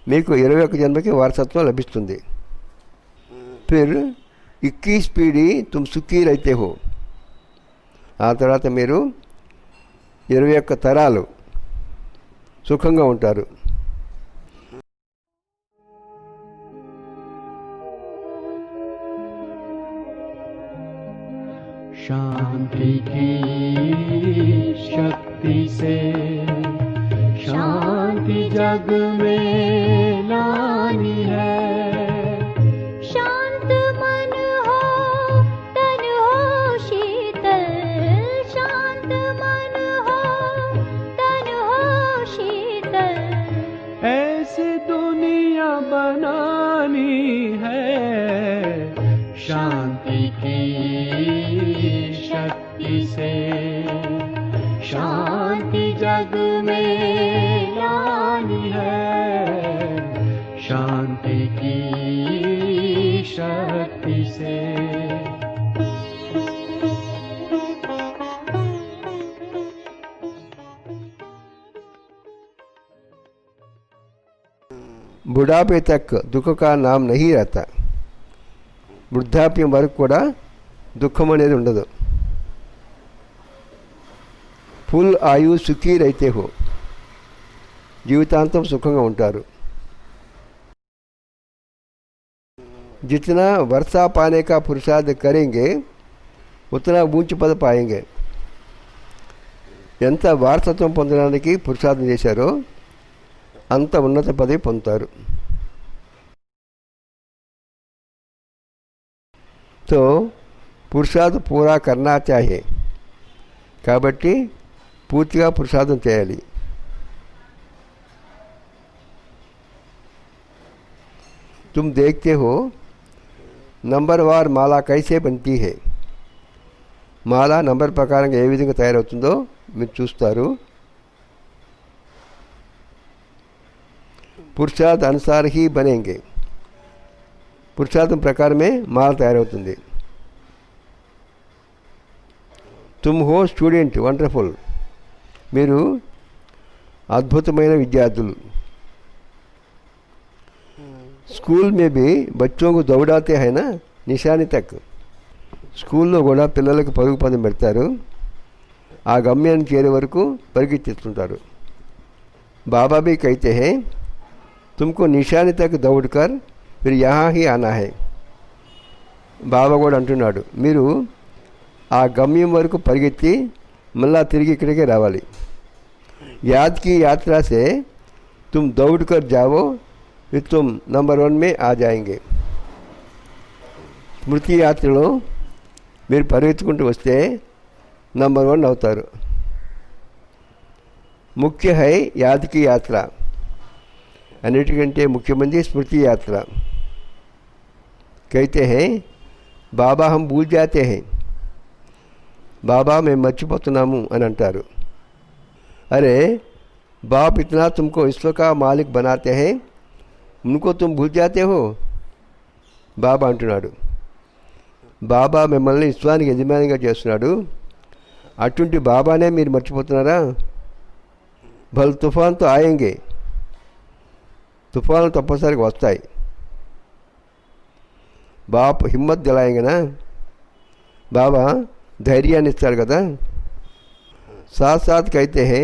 మీకు 21 జన్మకి వారసత్వం లభిస్తుంది. ఫిర్ 21 పీढ़ी तुम సుఖీ रहते हो. ఆ తర్వాత మీరు 21 తరాలు సుఖంగా ఉంటారు. शांति की शक्ति से शांति जग में लानी है. शांत मन हो तन हो शीतल, शांत मन हो तन हो शीतल. ऐसी दुनिया बनानी है, शांति की शक्ति से शांति जग शक्ति से। बुढ़ापे तक दुख का नाम नहीं रहता। వృద్ధాప్యం వరకు కూడా దుఃఖం అనేది ఉండదు। ఫుల్ ఆయు సుఖీ రైతే హో, జీవితాంతం సుఖంగా ఉంటారు। जितना वर्षा पाने का पुरुषार्थ करेंगे उतना ऊंच पद पाएंगे। ఎంత వారసత్వం పొందడానికి పురుషార్థం చేశారో అంత ఉన్నత పదవి పొందుతారు। तो పురుషార్థ పూరా కర్నా చాహే, కాబట్టి పూర్తిగా పురుషార్థం చేయాలి। तुम देखते हो నంబర్వార్ మాల కైసే బంతీ హే, మాల నంబర్ ప్రకారంగా ఏ విధంగా తయారవుతుందో మీరు చూస్తారు। పురుషార్థ అనుసార్ హీ బనేంగే, పురుషార్థం ప్రకారమే మాల తయారవుతుంది। తుమ్ హో స్టూడెంట్ వండర్ఫుల్, మీరు అద్భుతమైన విద్యార్థులు। स्कूल में भी बच्चों को दौड़ाते हैं ना निशानी तक, స్కూల్లో కూడా పిల్లలకు పరుగు పందెం పెడతారు, ఆ గమ్యాన్ని చేరే వరకు పరిగెత్తిస్తుంటారు। बाबा भी कहते हैं तुमको निशानी तक दौड़कर फिर यहाँ ही आना है। బాబా కూడా అంటున్నాడు మీరు ఆ గమ్యం వరకు పరిగెత్తి మళ్ళా తిరిగి ఇక్కడికే రావాలి। याद की यात्रा से तुम दौड़ कर जाओ फिर तुम नंबर 1 में आ जाएंगे। స్మృతి యాత్రలో మీరు పరిగెత్తుకుంటూ వస్తే నంబర్ 1 అవుతారు। ముఖ్య హై యాదకి యాత్ర, అన్నిటికంటే ముఖ్యమైనది స్మృతి యాత్ర। कहते हैं బాబా హమ్ భూల్ జాతే హై, బాబా మేము మర్చిపోతున్నాము అని అంటారు। అరే బాప్ ఇతనా తుమ్కో విశ్వ కా మాలిక్ బనాతే హై, ఉన్కో తుమ్ భూల్ జాతే హో, బాబా అంటున్నాడు బాబా మిమ్మల్ని విశ్వానికి యజమానిగా చేస్తున్నాడు, అటువంటి బాబానే మీరు మర్చిపోతున్నారా। భల్ తుఫాన్తో ఆయంగే, తుఫాన్లు తప్పనిసరిగా వస్తాయి। బాప్ హిమ్మత్ దిలాయంగనా, బాబా ధైర్యాన్ని ఇస్తాడు కదా। సాత్ సాత్ కైతే హే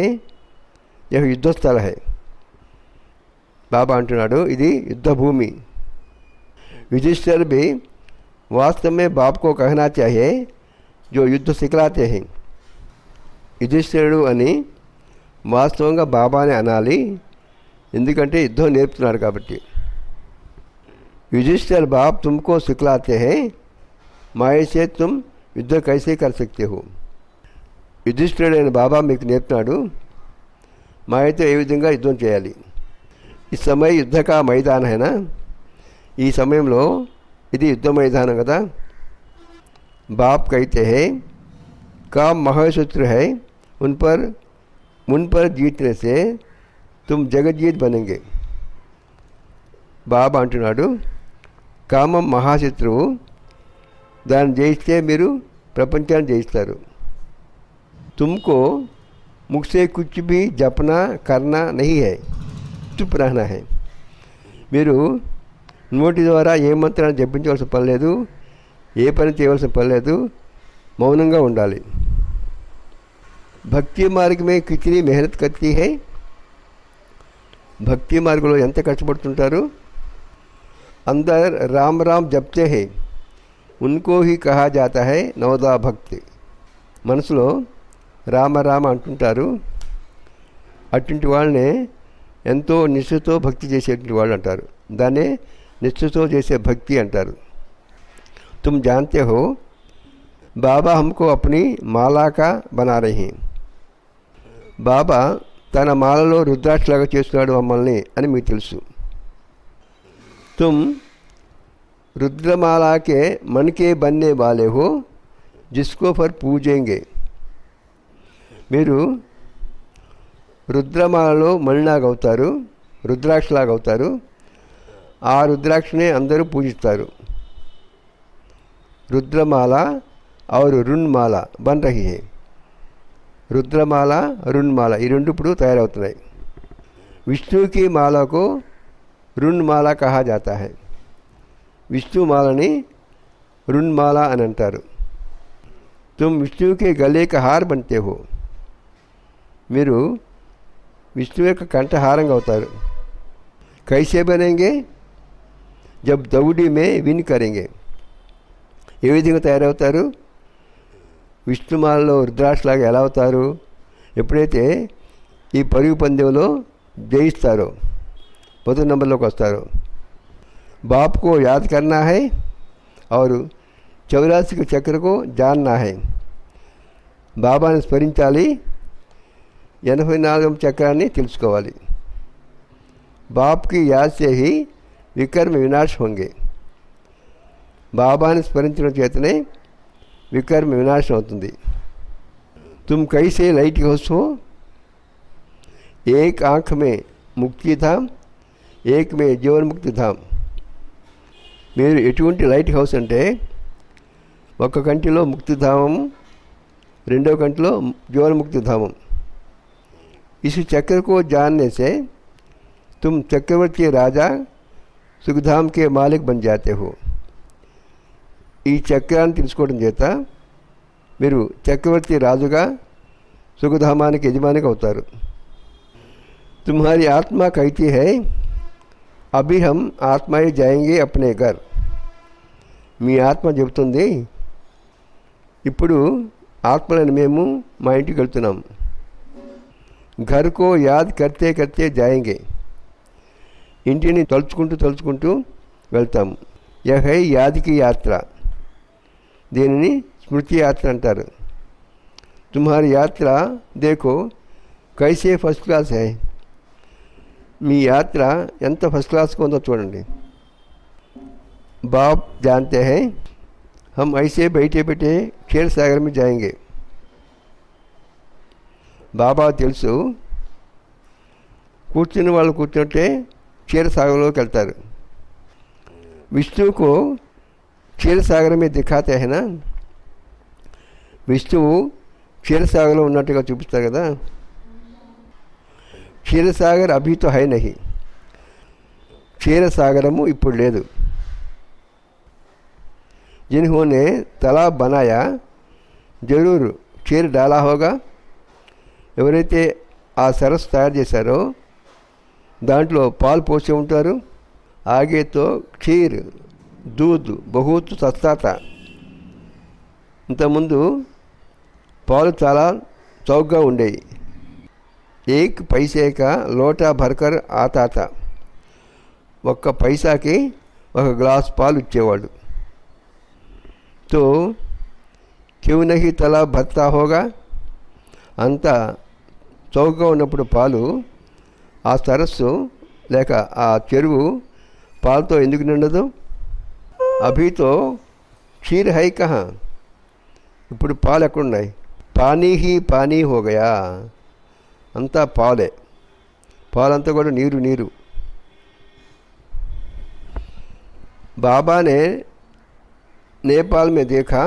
యహ యుద్ధస్థల హై, బాబా అంటున్నాడు ఇది యుద్ధ భూమి। युधिष्ठिर भी वास्तव में बाप को कहना चाहिए जो युद्ध सिखलाते हैं। యుధిష్ఠిరుడు అని వాస్తవంగా బాబానే అనాలి, ఎందుకంటే యుద్ధం నేర్పుతున్నాడు కాబట్టి। युधिष्ठिर बाप तुमको सिखलाते हैं माया से तुम युद्ध कैसे कर सकते हो। యుధిష్ఠిరుడైన బాబా మీకు నేర్పుతున్నాడు మాయతో ఏ విధంగా యుద్ధం చేయాలి। ఈ సమయ యుద్ధ కా మైదాన్ హైనా, ఈ సమయంలో ఇది యుద్ధ మైదానం కదా। బాప్ కైతే హై काम महाशत्रु है उन पर जीतने से तुम जगजीत बनेंगे। బాబా అంటున్నాడు కామం మహాశత్రువు, దాన్ని జయిస్తే మీరు ప్రపంచాన్ని జయిస్తారు। तुमको मुख से कुछ भी जपना करना नहीं है, चुप रहना है। మీరు నోటి ద్వారా ఏ మంత్రాన్ని జపించవలసిన పని లేదు, ఏ పని చేయవలసిన పని లేదు, మౌనంగా ఉండాలి। భక్తి మార్గమే కితనీ మెహనత్ కర్తీ హై, భక్తి మార్గంలో ఎంత కష్టపడుతుంటారు। అందర్ రామ్ రామ్ జప్తే హై ఉన్కో హీ కహా జాతా హై నవదా భక్తి, మనసులో రామ రామ అంటుంటారు, అటువంటి వాళ్ళనే ఎంతో నిష్ఠతో భక్తి చేసేటువంటి వాళ్ళు అంటారు, దాన్నే నిష్ఠతో చేసే భక్తి అంటారు। తుమ్ జాన్తే హో బాబా హమ్కో అప్నీ మాలా కా బనా రహీ, బాబా తన మాలలో రుద్రాక్షలాగా చేస్తున్నాడు మమ్మల్ని అని మీకు తెలుసు। తుమ్ रुद्रमाला के मन के बनने वाले हो जिसको पर पूजेंगे। మీరు రుద్రమాలలో మణిలాగా అవుతారు, రుద్రాక్షలాగా అవుతారు, ఆ రుద్రాక్షనే అందరూ పూజిస్తారు। रुद्रमाला और रुन्माला बन रही है। रुद्रमाला रुन्माला ఈ రెండు ఇప్పుడు తయారవుతున్నాయి। विष्णु की माला को रुन्माला कहा जाता है। विष्णु माలని रुन्माला అని అంటారు। तुम विष्णु के गले का हार बनते हो। మీరు విష్ణు యొక్క కంఠహారంగా అవుతారు। कैसे बनेंगे? जब दौड़ी में विन करेंगे। ఏ విధంగా తయారవుతారు? విష్ణుమాలలో రుద్రాక్షలాగా ఎలా అవుతారు? ఎప్పుడైతే ఈ పరుగు పందెంలో జయిస్తారో, మొదటి నెంబర్లోకి వస్తారో। बाप को याद करना है और 84 चक्र को जानना है। బాబాని స్మరించాలి, 84వ చక్రాన్ని తెలుసుకోవాలి। बाप की याद से ही विकर्म विनाश होंगे। బాబాని స్మరించడం చేతనే వికర్మ వినాశం అవుతుంది। तुम कैसे लाइट हाउस हो? एक आँख में मुक्ति धाम, एक में जीवन मुक्ति धाम। మీరు ఎటువంటి లైట్ హౌస్ అంటే ఒక కంటిలో ముక్తిధామం, రెండవ కంటిలో జీవన్ముక్తి धामम। इस चक्र को जानने से तुम चक्रवर्ती राजा सुखधाम के मालिक बन जाते हो। ఈ చక్రాన్ని తెలుసుకోవడం చేత మీరు చక్రవర్తి రాజుగా సుఖధామానికి యజమానిగా అవుతారు। तुम्हारी आत्मा कहती है अभी हम आत्माएं जाएंगे अपने घर। మీ ఆత్మ చెబుతుంది ఇప్పుడు ఆత్మలను మేము మా ఇంటికి వెళ్తున్నాం। घर को याद करते करते जाएंगे। ఇంటిని తలుచుకుంటూ వెళ్తాం। यह है याद की यात्रा। దీనిని స్మృతి యాత్ర అంటారు। तुम्हारी यात्रा देखो कैसे फर्स्ट क्लास है। మీ యాత్ర ఎంత ఫస్ట్ క్లాస్గా ఉందో చూడండి। बाप जानते हैं हम ऐसे बैठे बैठे क्षीर सागर में जाएंगे। బాబా తెలుసు కూర్చుని వాళ్ళు కూర్చుంటే क्षीर सागरలోకి వెళ్తారు। विष्णु को क्षीर सागर में दिखाते हैं ना। విష్ణువు क्षीर सागरలో ఉన్నట్టుగా చూపిస్తారు కదా। क्षीर सागर अभी तो है नहीं। क्षीर सागरము ఇప్పుడు లేదు। जिन्होंने तालाब बनाया जरूर क्षीर डाला होगा। ఎవరైతే ఆ సరస్సు తయారు చేశారో దాంట్లో పాలు పోసి ఉంటారు। आगे तो क्षीर दूध बहुत सस्ता था। ఇంతకుముందు పాలు చాలా చౌకగా ఉండేవి। एक पैसे का लोटा भरकर आता था। ఒక్క పైసాకి ఒక గ్లాస్ పాలు ఇచ్చేవాడు। तो क्यों नहीं तालाब भरता होगा। అంత చౌకగా ఉన్నప్పుడు పాలు ఆ సరస్సు లేక ఆ చెరువు పాలతో ఎందుకు నిండదు? అభి తో క్షీర్ హై కహా। ఇప్పుడు పాలు ఎక్కడున్నాయి? పానీ హీ పానీ హో గయా। అంతా పాలే, పాలంతా కూడా నీరు। बाबा ने नेपाल में देखा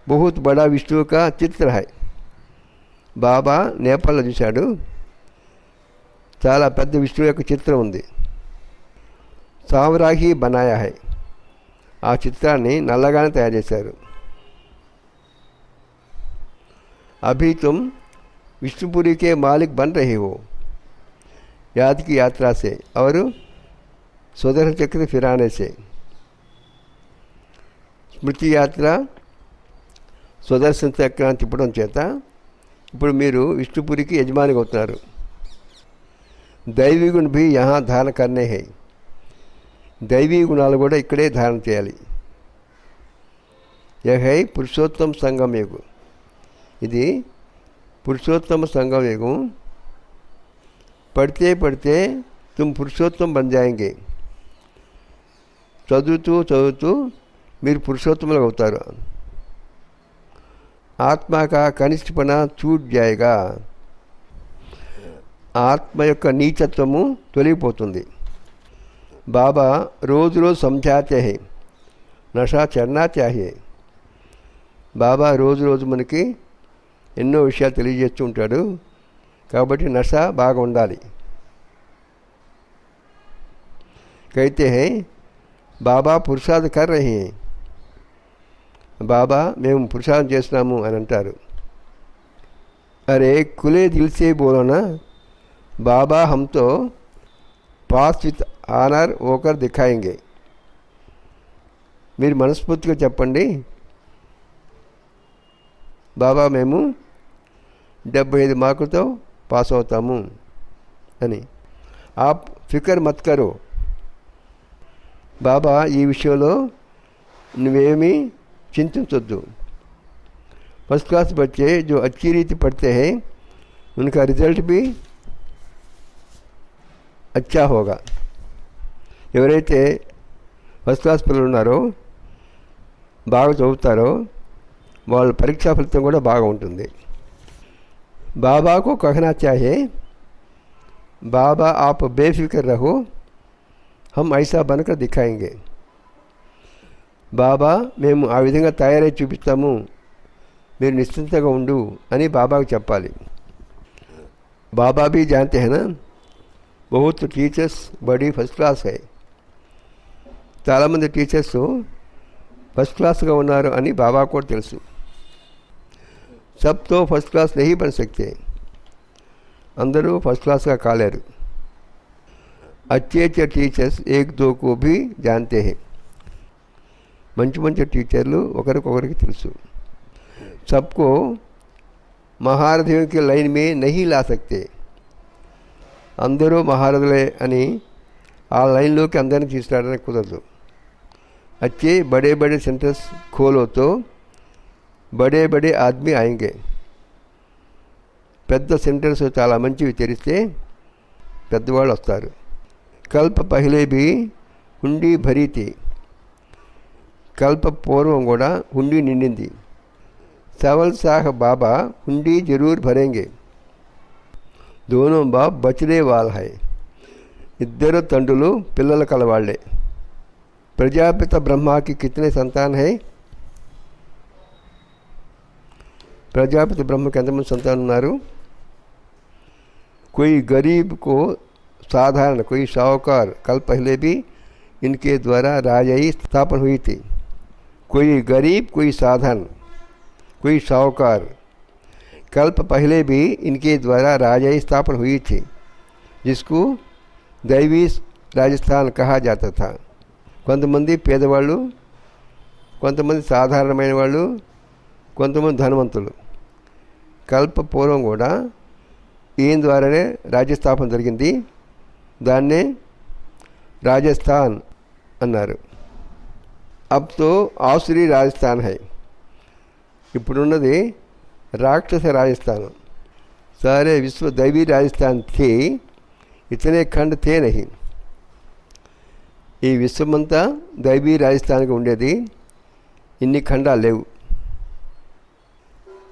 बहुत बड़ा विष्णु का चित्र है। బాబా నేపాల్లో చూశాడు చాలా పెద్ద విష్ణువు యొక్క చిత్రం ఉంది। సావరాహి బనాయా హై। ఆ చిత్రాన్ని నల్లగానే తయారు చేశారు। అభి తుమ్ विष्णुपुरी के मालिक बन रहे हो याद की यात्रा से और सुदर्शन चक्र फिराने से। స్మృతి యాత్ర సుదర్శన చక్రాన్ని తిప్పడం చేత ఇప్పుడు మీరు విష్ణుపురికి యజమానిగా అవుతున్నారు। దైవీ గుణ भी यहाँ धारण करने हैं। దైవీ గుణాలు కూడా ఇక్కడే ధారణ చేయాలి। यह है पुरुषोत्तम संगम युग। ఇది पुरुषोत्तम संगम युग। पढ़ते पढ़ते तुम पुरुषोत्तम बन जाएंगे। చదువుతూ మీరు పురుషోత్తములుగా అవుతారు। ఆత్మ का కనిష్ఠపన छूट जाएगा। ఆత్మ యొక్క నీచత్వము తొలగిపోతుంది। బాబా రోజు समझाते हैं నషా చర్నా చాహియే. బాబా రోజు రోజు మనకి ఎన్నో విషయాలు తెలియజేస్తూ ఉంటాడు. కాబట్టి నష బాగా ఉండాలి. कहते हैं బాబా పురుషార్థ కర్ రహే హై. బాబా మేము పురుషార్థం చేస్తున్నాము అని అంటారు. అరే खुले दिल से बोलो ना, बाबा हम तो पास विथ ఆనర్ ఓకర్ దిఖాయింగే. మీరు మనస్ఫూర్తిగా చెప్పండి, బాబా మేము 75 మార్కులతో పాస్ అవుతాము అని. ఆప్ ఫికర్ మత్ కరో, బాబా ఈ విషయంలో నువ్వేమీ చింతించొద్దు. फर्स्ट क्लास बच्चे जो अच्छी रीति पढ़ते हैं उनका रिजल्ट भी अच्छा होगा. ఎవరైతే ఫస్ట్ క్లాస్ పిల్లలు ఉన్నారో, బాగా చదువుతారో, వాళ్ళ పరీక్షా ఫలితం కూడా బాగా ఉంటుంది. బాబాకు कहना चाहिए, బాబా आप बेफिक्र रहो, हम ऐसा बनकर दिखाएंगे. బాబా మేము ఆ విధంగా తయారై చూపిస్తాము, మీరు నిశ్చింతగా ఉండు అని బాబాకు చెప్పాలి. బాబా भी जानते हैं ना, बहुत టీచర్స్ బड़ी ఫస్ట్ క్లాస్ है. చాలామంది టీచర్స్ ఫస్ట్ క్లాస్గా ఉన్నారు అని బాబా కూడా తెలుసు. సబ్ తో ఫస్ట్ క్లాస్ नहीं बन सकते, అందరూ ఫస్ట్ క్లాస్గా కాలేరు. अच्छे अच्छे టీచర్స్ एक दो को भी जानते हैं. మంచి మంచి టీచర్లు ఒకరికొకరికి తెలుసు. सबको महारथियों की लाइन में नहीं ला सकते, అందరూ మహారథులే అని ఆ లైన్లోకి అందరినీ తీసుకురావడానికి కుదరదు. अच्छे बड़े बड़े सेंटर्स खोलो तो बड़े बड़े आदमी आएंगे. పెద్ద సెంటర్స్ చాలా మంచివి తెరిస్తే పెద్దవాళ్ళు వస్తారు. కల్ప పహలే भी హుండీ భరీ థీ, కల్ప పూర్వం కూడా హుండీ నిండింది. సవల్ సాహ్ బాబా హుండీ జరూర్ భరేంగే. దోనో బాబ్ బచ్డే వాల్ హై, ఇద్దరు తండ్రులు పిల్లల కలవాళ్లే. ప్రజాపిత బ్రహ్మాకి కితనే సంతాన్ హై, ప్రజాపిత బ్రహ్మకి ఎంతమంది సంతానం ఉన్నారు? कोई गरीब को साधारण, कोई साहूकार, कल पहले भी इनके द्वारा राजाई स्थापन हुई थी. कोई गरीब, कोई साधारण, कोई साहूकार, कल्प पहले भी इनके द्वारा राजाई स्थापन हुई थी, जिसको दैवी राजस्थान कहा जाता था. కొంతమంది పేదవాళ్ళు, కొంతమంది సాధారణమైన వాళ్ళు, కొంతమంది ధనవంతులు. కల్ప పూర్వం కూడా ఈయన ద్వారానే రాజ్యస్థాపన జరిగింది. దాన్నే రాజస్థాన్ అన్నారు. అబ్ తో ఆసురీ రాజస్థాన్ హై, ఇప్పుడున్నది రాక్షస రాజస్థాన్. సారే విశ్వ దైవీ రాజస్థాన్ థే, ఇతనే ఖండ్ థే నహీ. ఈ విశ్వమంతా దైవీ రాజస్థాన్గా ఉండేది, ఇన్ని ఖండాలు లేవు.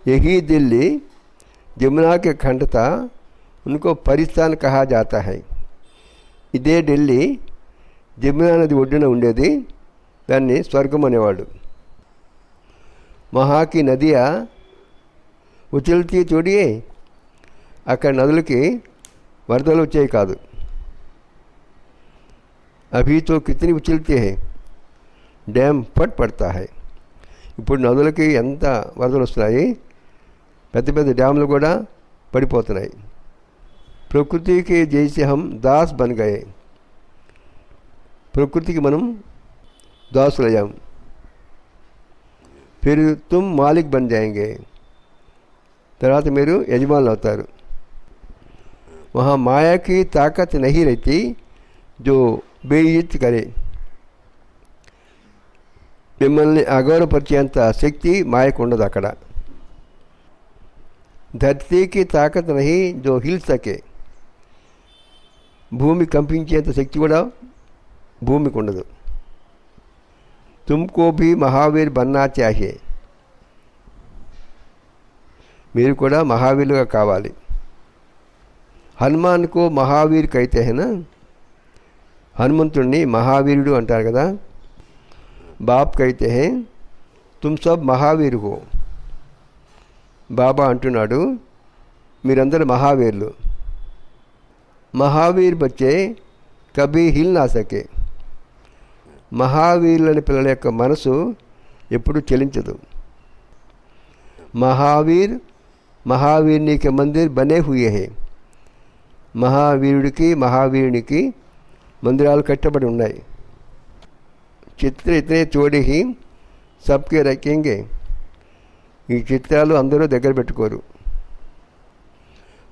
यही दिल्ली जमुना के खंड था, उनको परिस्थान कहा जाता है. ఇదే ఢిల్లీ జమునా నది ఒడ్డున ఉండేది, దాన్ని స్వర్గం అనేవాడు. మహాకి నదియా ఉచల్తీ చూడియే, అక్కడ నదులకి వరదలు వచ్చాయి కాదు. అభీ తో కితనీ ఉచల్తీ హై, డ్యామ్ ఫట్ పడతా హై. ఇప్పుడు నదులకి ఎంత వరదలు వస్తున్నాయి, పెద్ద పెద్ద డ్యాములు కూడా పడిపోతున్నాయి. ప్రకృతికి జైసే హమ్ దాస్ బన్ గయే, ప్రకృతికి మనం దాసులయ్యాం. ఫిర్ తుమ్ మాలిక్ బన్ జాయేంగే, తర్వాత మీరు యజమానులు అవుతారు. వహా మాయాకి తాకత్ నహీ రహతీ జో బేయిజ్జత్ కరే, మిమ్మల్ని అగౌరవపరిచేంత శక్తి మాయకు ఉండదు అక్కడ. ధర్తీకి తాకత్ నహీ జో హిల్ సకే, భూమి కంపించేంత శక్తి కూడా భూమికి ఉండదు. తుమ్కో భీ మహావీర్ బన్నా చాహియే, మీరు కూడా మహావీరులుగా కావాలి. హనుమాన్కు మహావీర్ కైతే హేనా, హనుమంతుడిని మహావీరుడు అంటారు కదా. బాప్ कहते हैं तुम सब महावीर हो. బాబా అంటున్నాడు మీరందరూ మహావీరులు. మహావీర్ బచ్చే కభీ హిల్ నా సకే. మహావీరులని పిల్లల యొక్క మనసు ఎప్పుడు చెలించదు. మహావీర్ మహావీర్ని కే మందిర్ బనే హుయే హై. మహావీరుడికి మహావీరునికి మందిరాలు కట్టబడి ఉన్నాయి. చిత్ర ఇతనే చోడి హి సబ్కే రखेंगे. ఈ చిత్రాలు అందరూ దగ్గర పెట్టుకోరు.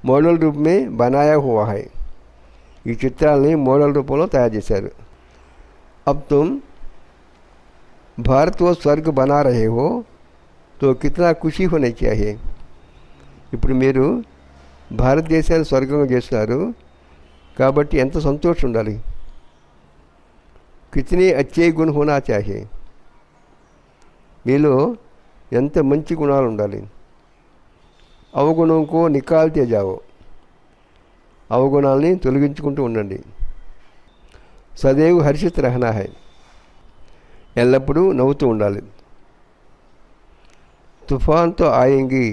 మోడల్ రూప్ మే బనాయా హువా హై. ఈ చిత్రాలని మోడల్ రూపంలో తయారు చేశారు. अब तुम भारत को स्वर्ग बना रहे हो तो कितना खुशी होनी चाहिए. ఇప్పుడు మీరు భారతదేశాన్ని స్వర్గంగా చేస్తున్నారు కాబట్టి ఎంత సంతోషం ఉండాలి. కితనే అచ్చే గుణ హోనా చాహియే. మీలో ఎంత మంచి గుణాలు ఉండాలి. అవగుణం కో నికాల్తే జావో. అవగుణాలని తొలగించుకుంటూ ఉండండి. సदैव హర్షిత్ రహనా హై. ఎల్లప్పుడూ నవ్వుతూ ఉండాలి. తుఫాన్తో ఆయంగి.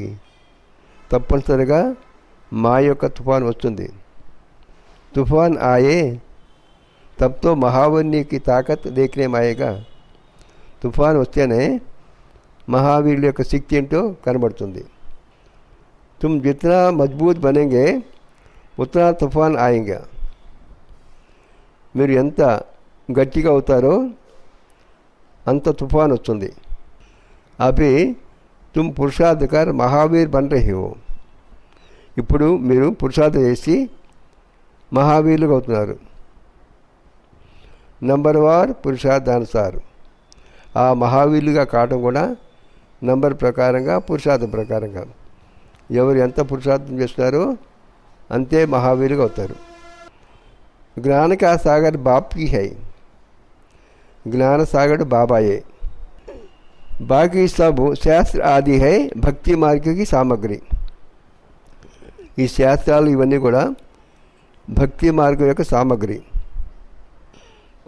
తప్పనిసరిగా మా యొక్క తుఫాన్ వస్తుంది. తుఫాన్ ఆయే తబ్తో మహావీర్నికి తాకత్ దేఖనే మాయేగా. తుఫాన్ వస్తేనే మహావీరుల యొక్క శక్తి ఏంటో కనబడుతుంది. తుమ్ జితనా మజబూత్ బనేంగే ఉతనా తుఫాన్ ఆయేగా. మీరు ఎంత గట్టిగా అవుతారో అంత తుఫాన్ వస్తుంది. అవి తుమ్ పురుషార్థ్ కర్ మహావీర్ బన్ రహే హో. ఇప్పుడు మీరు పురుషార్థం చేసి మహావీరులుగా అవుతున్నారు. నంబర్ వార్ పురుషార్థానుసార్. ఆ మహావీరులుగా కావడం కూడా నంబర్ ప్రకారంగా పురుషార్థం ప్రకారంగా. ఎవరు ఎంత పురుషార్థం చేస్తున్నారో అంతే మహావీరులుగా అవుతారు. ज्ञान का सागर बाप की है. ज्ञान सागर बाबाए. बाकी सब शास्त्र आदि है भक्ति मार्ग की सामग्री. ఈ శాస్త్రాలు ఇవన్నీ కూడా భక్తి మార్గం యొక్క సామగ్రి.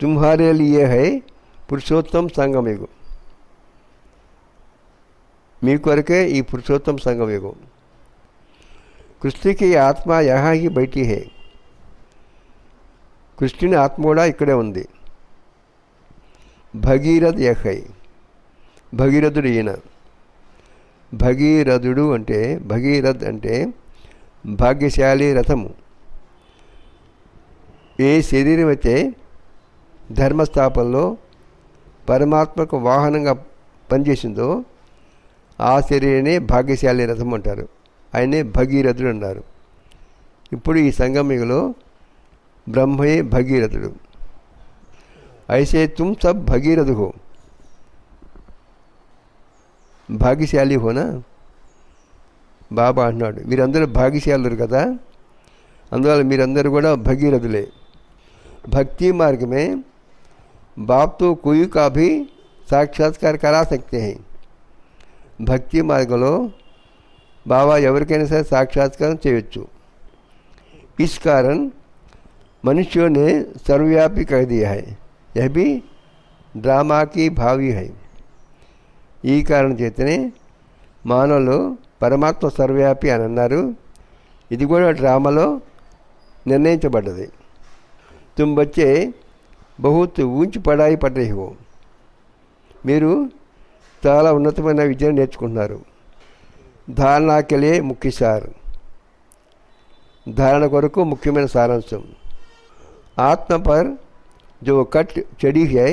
తుమ్హారే లియే హై పురుషోత్తమ సంగమయుగం. మీ కొరకే ఈ పురుషోత్తమ సంగమయుగం. కృష్ణుకి ఆత్మ యహా హీ బైఠీ హై. కృష్ణుని ఆత్మ కూడా ఇక్కడే ఉంది. భగీరథ్ యహై. భగీరథుడు ఈయన. భగీరథుడు అంటే భగీరథ్ అంటే భాగ్యశాలి రథము. ఏ శరీరం అయితే ధర్మస్థాపనలో పరమాత్మకు వాహనంగా పనిచేసిందో ఆ శరీరనే భాగ్యశాలి రథం అంటారు. ఆయనే భగీరథుడు అన్నారు. ఇప్పుడు ఈ సంగమయుగంలో బ్రహ్మే భగీరథుడు. ఐసే తుమ్ సబ్ భగీరథు హో. భాగ్యశాలి హోనా. బాబా అంటున్నాడు మీరందరూ భాగ్యశాలురు కదా, అందువల్ల మీరందరూ కూడా భగీరథులే. భక్తి మార్గమే బాప్ తో కోయి కా భీ సాక్షాత్కార్ కరా సక్తే హై. భక్తి మార్గంలో బాబా ఎవరికైనా సరే సాక్షాత్కారం చేయొచ్చు. ఇస్ కారణ్ मनुष्यों ने सर्वव्यापी कह दिया है. यह भी ड्रामा की भावी है. ఈ కారణం చేతనే మానవులు పరమాత్మ సర్వవ్యాపి అని అన్నారు. ఇది కూడా డ్రామాలో నిర్ణయించబడ్డది. తుమ్ బచ్చే బహుత్ ఊంచి పడాయి పడ్ రహే హో. మీరు చాలా ఉన్నతమైన విద్యను నేర్చుకుంటున్నారు. ధారణకే లియే ముఖ్య సార్. ధారణ కొరకు ముఖ్యమైన సారాంశం. आत्मा पर जो कट चढ़ी है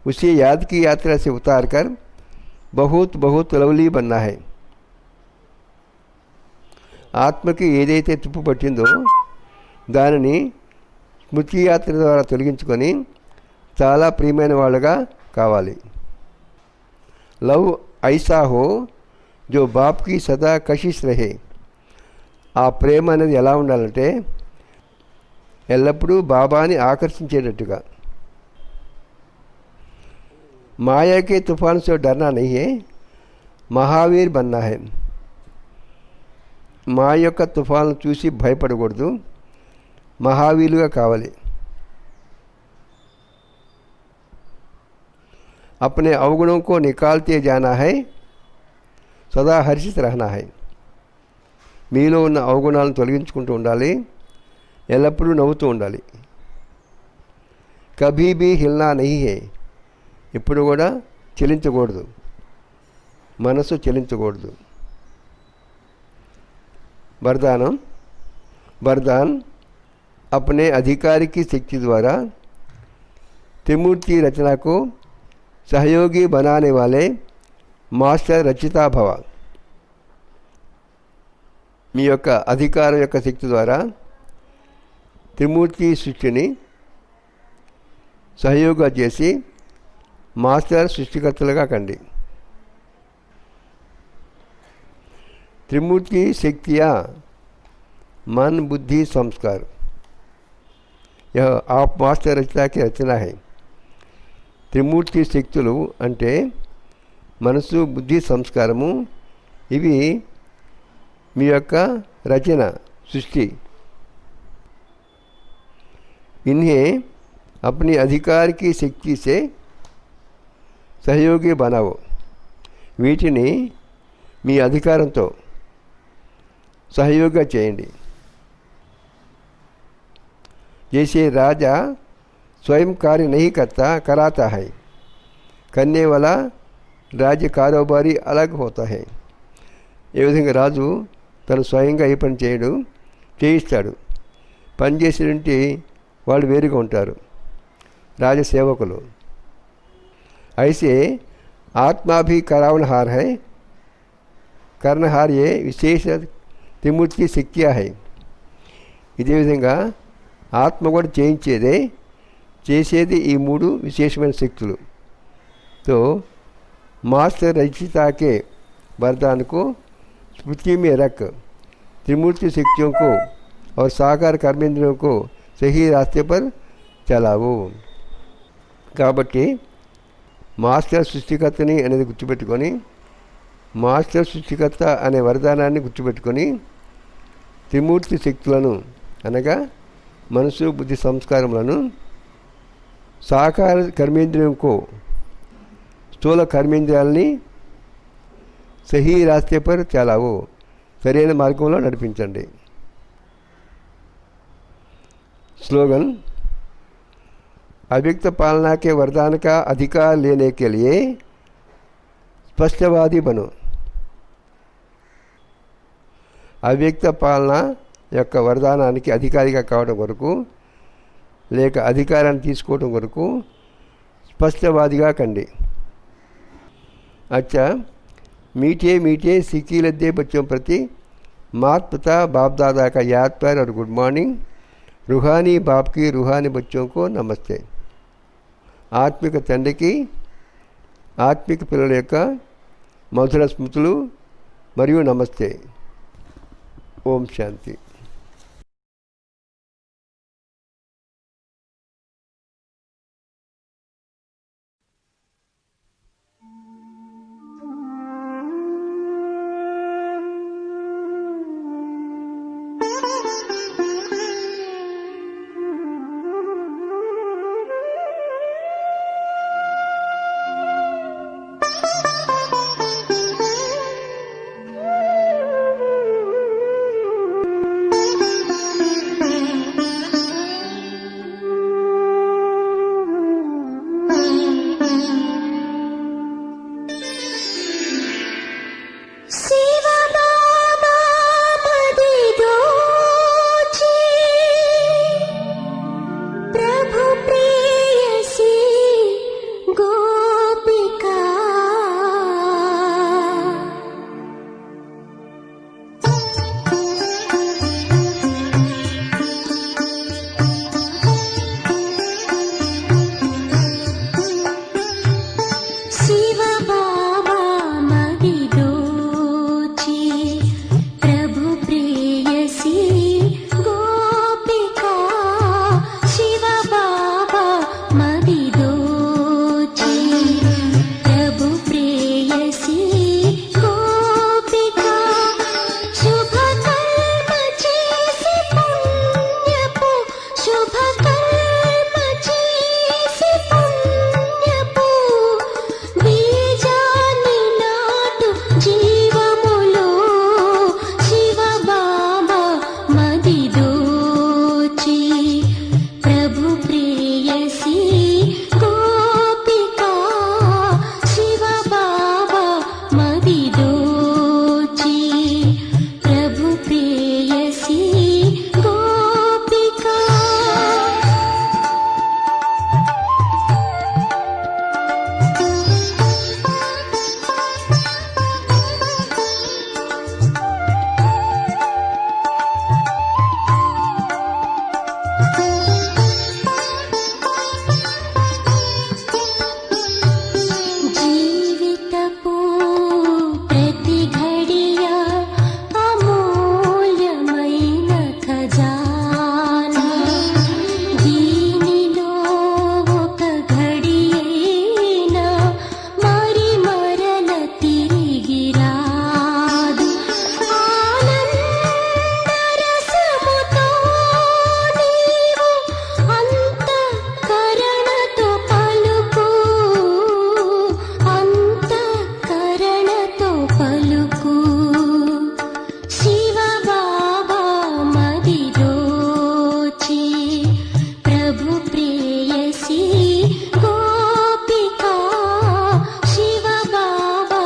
उसे याद की यात्रा से उतार कर बहुत बहुत लवली बनना है. ఆత్మకి ఏదైతే తుప్పు పట్టిందో దానిని స్మృతి యాత్ర ద్వారా తొలగించుకొని చాలా ప్రియమైన వాళ్ళగా కావాలి. లవ్ ఐసా హో జో బాప్కి సదా కషిష్ రహే. ఆ ప్రేమ అనేది ఎలా ఉండాలంటే ఎల్లప్పుడూ బాబాని ఆకర్షించేటట్టుగా. మాయా के तूफान से डरना नहीं है, महावीर बनना है. మా యొక్క తుఫాను చూసి భయపడకూడదు, మహావీరుగా కావాలి. अपने अवगुणों को निकालते जाना है, సదా హర్షిత रहना है. మీలో ఉన్న అవగుణాలను తొలగించుకుంటూ ఉండాలి, ఎల్లప్పుడూ నవ్వుతూ ఉండాలి. కభీ భీ హిల్నా నహీ హై, ఎప్పుడు కూడా చెలించకూడదు, మనసు చెలించకూడదు. वरदानम वरदान अपने अधिकार की शक्ति द्वारा त्रिमूर्ति रचना को सहयोगी बनाने वाले మాస్టర్ రచితా భవ. మీ యొక్క అధికారం యొక్క శక్తి ద్వారా త్రిమూర్తి సృష్టిని సహయోగం చేసి మాస్టర్ సృష్టికర్తలుగా కండి. त्रिमूर्ति शक्तियाँ मन बुद्धि संस्कार, यह आप मास्टर रचना की रचना है. త్రిమూర్తి శక్తులు అంటే మనసు బుద్ధి సంస్కారము, ఇవి మీ యొక్క రచన సృష్టి. इन्हें अपनी अधिकार की शक्ति से सहयोगी बनाओ, వీటిని మీ అధికారంతో सहयोग చేయండి. जैसे राजा स्वयं कार्य नहीं कराता है, करने वाला राज्य कारोबारी अलग होता है. ఏ విధంగా రాజు తను స్వయంగా ఏ పని చేయడు, చేయిస్తాడు. పని చేసేటువంటి వాళ్ళు వేరుగా ఉంటారు, రాజసేవకులు. ऐसे आत्मा भी करावनहार है, करनहार ये विशेष त्रिमूर्ति శక్తియా है. ఇదే విధంగా ఆత్మ కూడా చేసేది ఈ మూడు విశేషమైన శక్తులు. तो मास्टर रचिता के वरदान को स्मृति में रख त्रिमूर्ति शक्तियों को और साकार कर्मेंद्रियों को सही रास्ते पर चलाओ. కాబట్టి మాస్టర్ సృష్టికర్తని అనేది గుర్తుపెట్టుకొని, మాస్టర్ సృష్టికర్త అనే వరదానాన్ని గుర్తుపెట్టుకొని త్రిమూర్తి శక్తులను అనగా మనసు బుద్ధి సంస్కారములను సాకార కర్మేంద్రియంకు స్థూల కర్మేంద్రియాలని సహీ రాస్తే పర్ చలావో, సరైన మార్గంలో నడిపించండి. స్లోగన్ अव्यक्त पालना के वरदान का अधिकार लेने के लिए स्पष्टवादी बनो. అవ్యక్త పాలన యొక్క వరదానానికి అధికారిగా కావడం కొరకు లేక అధికారాన్ని తీసుకోవడం కొరకు స్పష్టవాదిగా కండి. अच्छा, मीठे मीठे सीखी लद्दे बच्चों प्रति माता पिता बाप दादा का याद प्यार और गुड मॉर्निंग. रूहानी बाप की रूहानी बच्चों को नमस्ते. ఆత్మిక తండ్రికి ఆత్మిక పిల్లల యొక్క మధుర స్మృతులు మరియు నమస్తే. ఓం శాంతి. జీవితపు ప్రతి ఘడియ అమూల్యమైన ఖజానా. దీనిలో ఒక ఘడియైనా మరి మరల తిరిగి రాదు. ఆనందరసముతో నీవు అంతఃకరణతో పలుకు, అంతఃకరణతో పలుకు. శివ బాబా మది దోచి ప్రభు ప్రేయసి గోపికా. శివ బాబా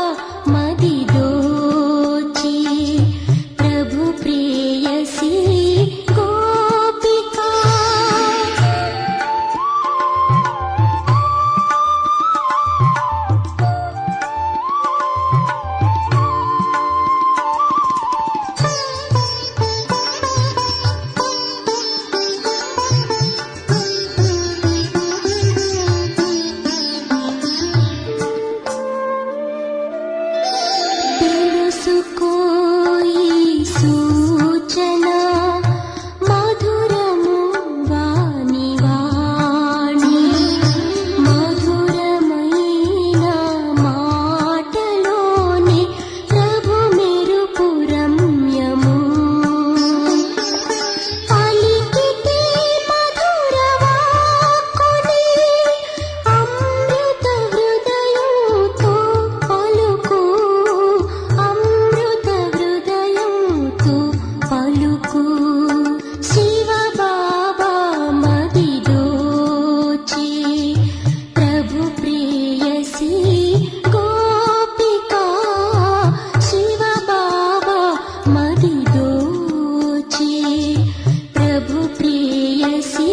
మది దోచి ప్రభు ప్రేయసి గోపికా. తెలుసుకో ఈ సూచన మధురము వాణి వాణి. మధురమైన మాటలోని ప్రభు మెరుపు రమ్యము. పలికితే మధుర వాక్కుని అమృత హృదయంతో పలుకు, అమృత హృదయంతో పలుకు. శివ బాబా మది దోచి ప్రభు ప్రేయసి గోపికా. శివ బాబా మది దోచి ప్రభు ప్రేయసి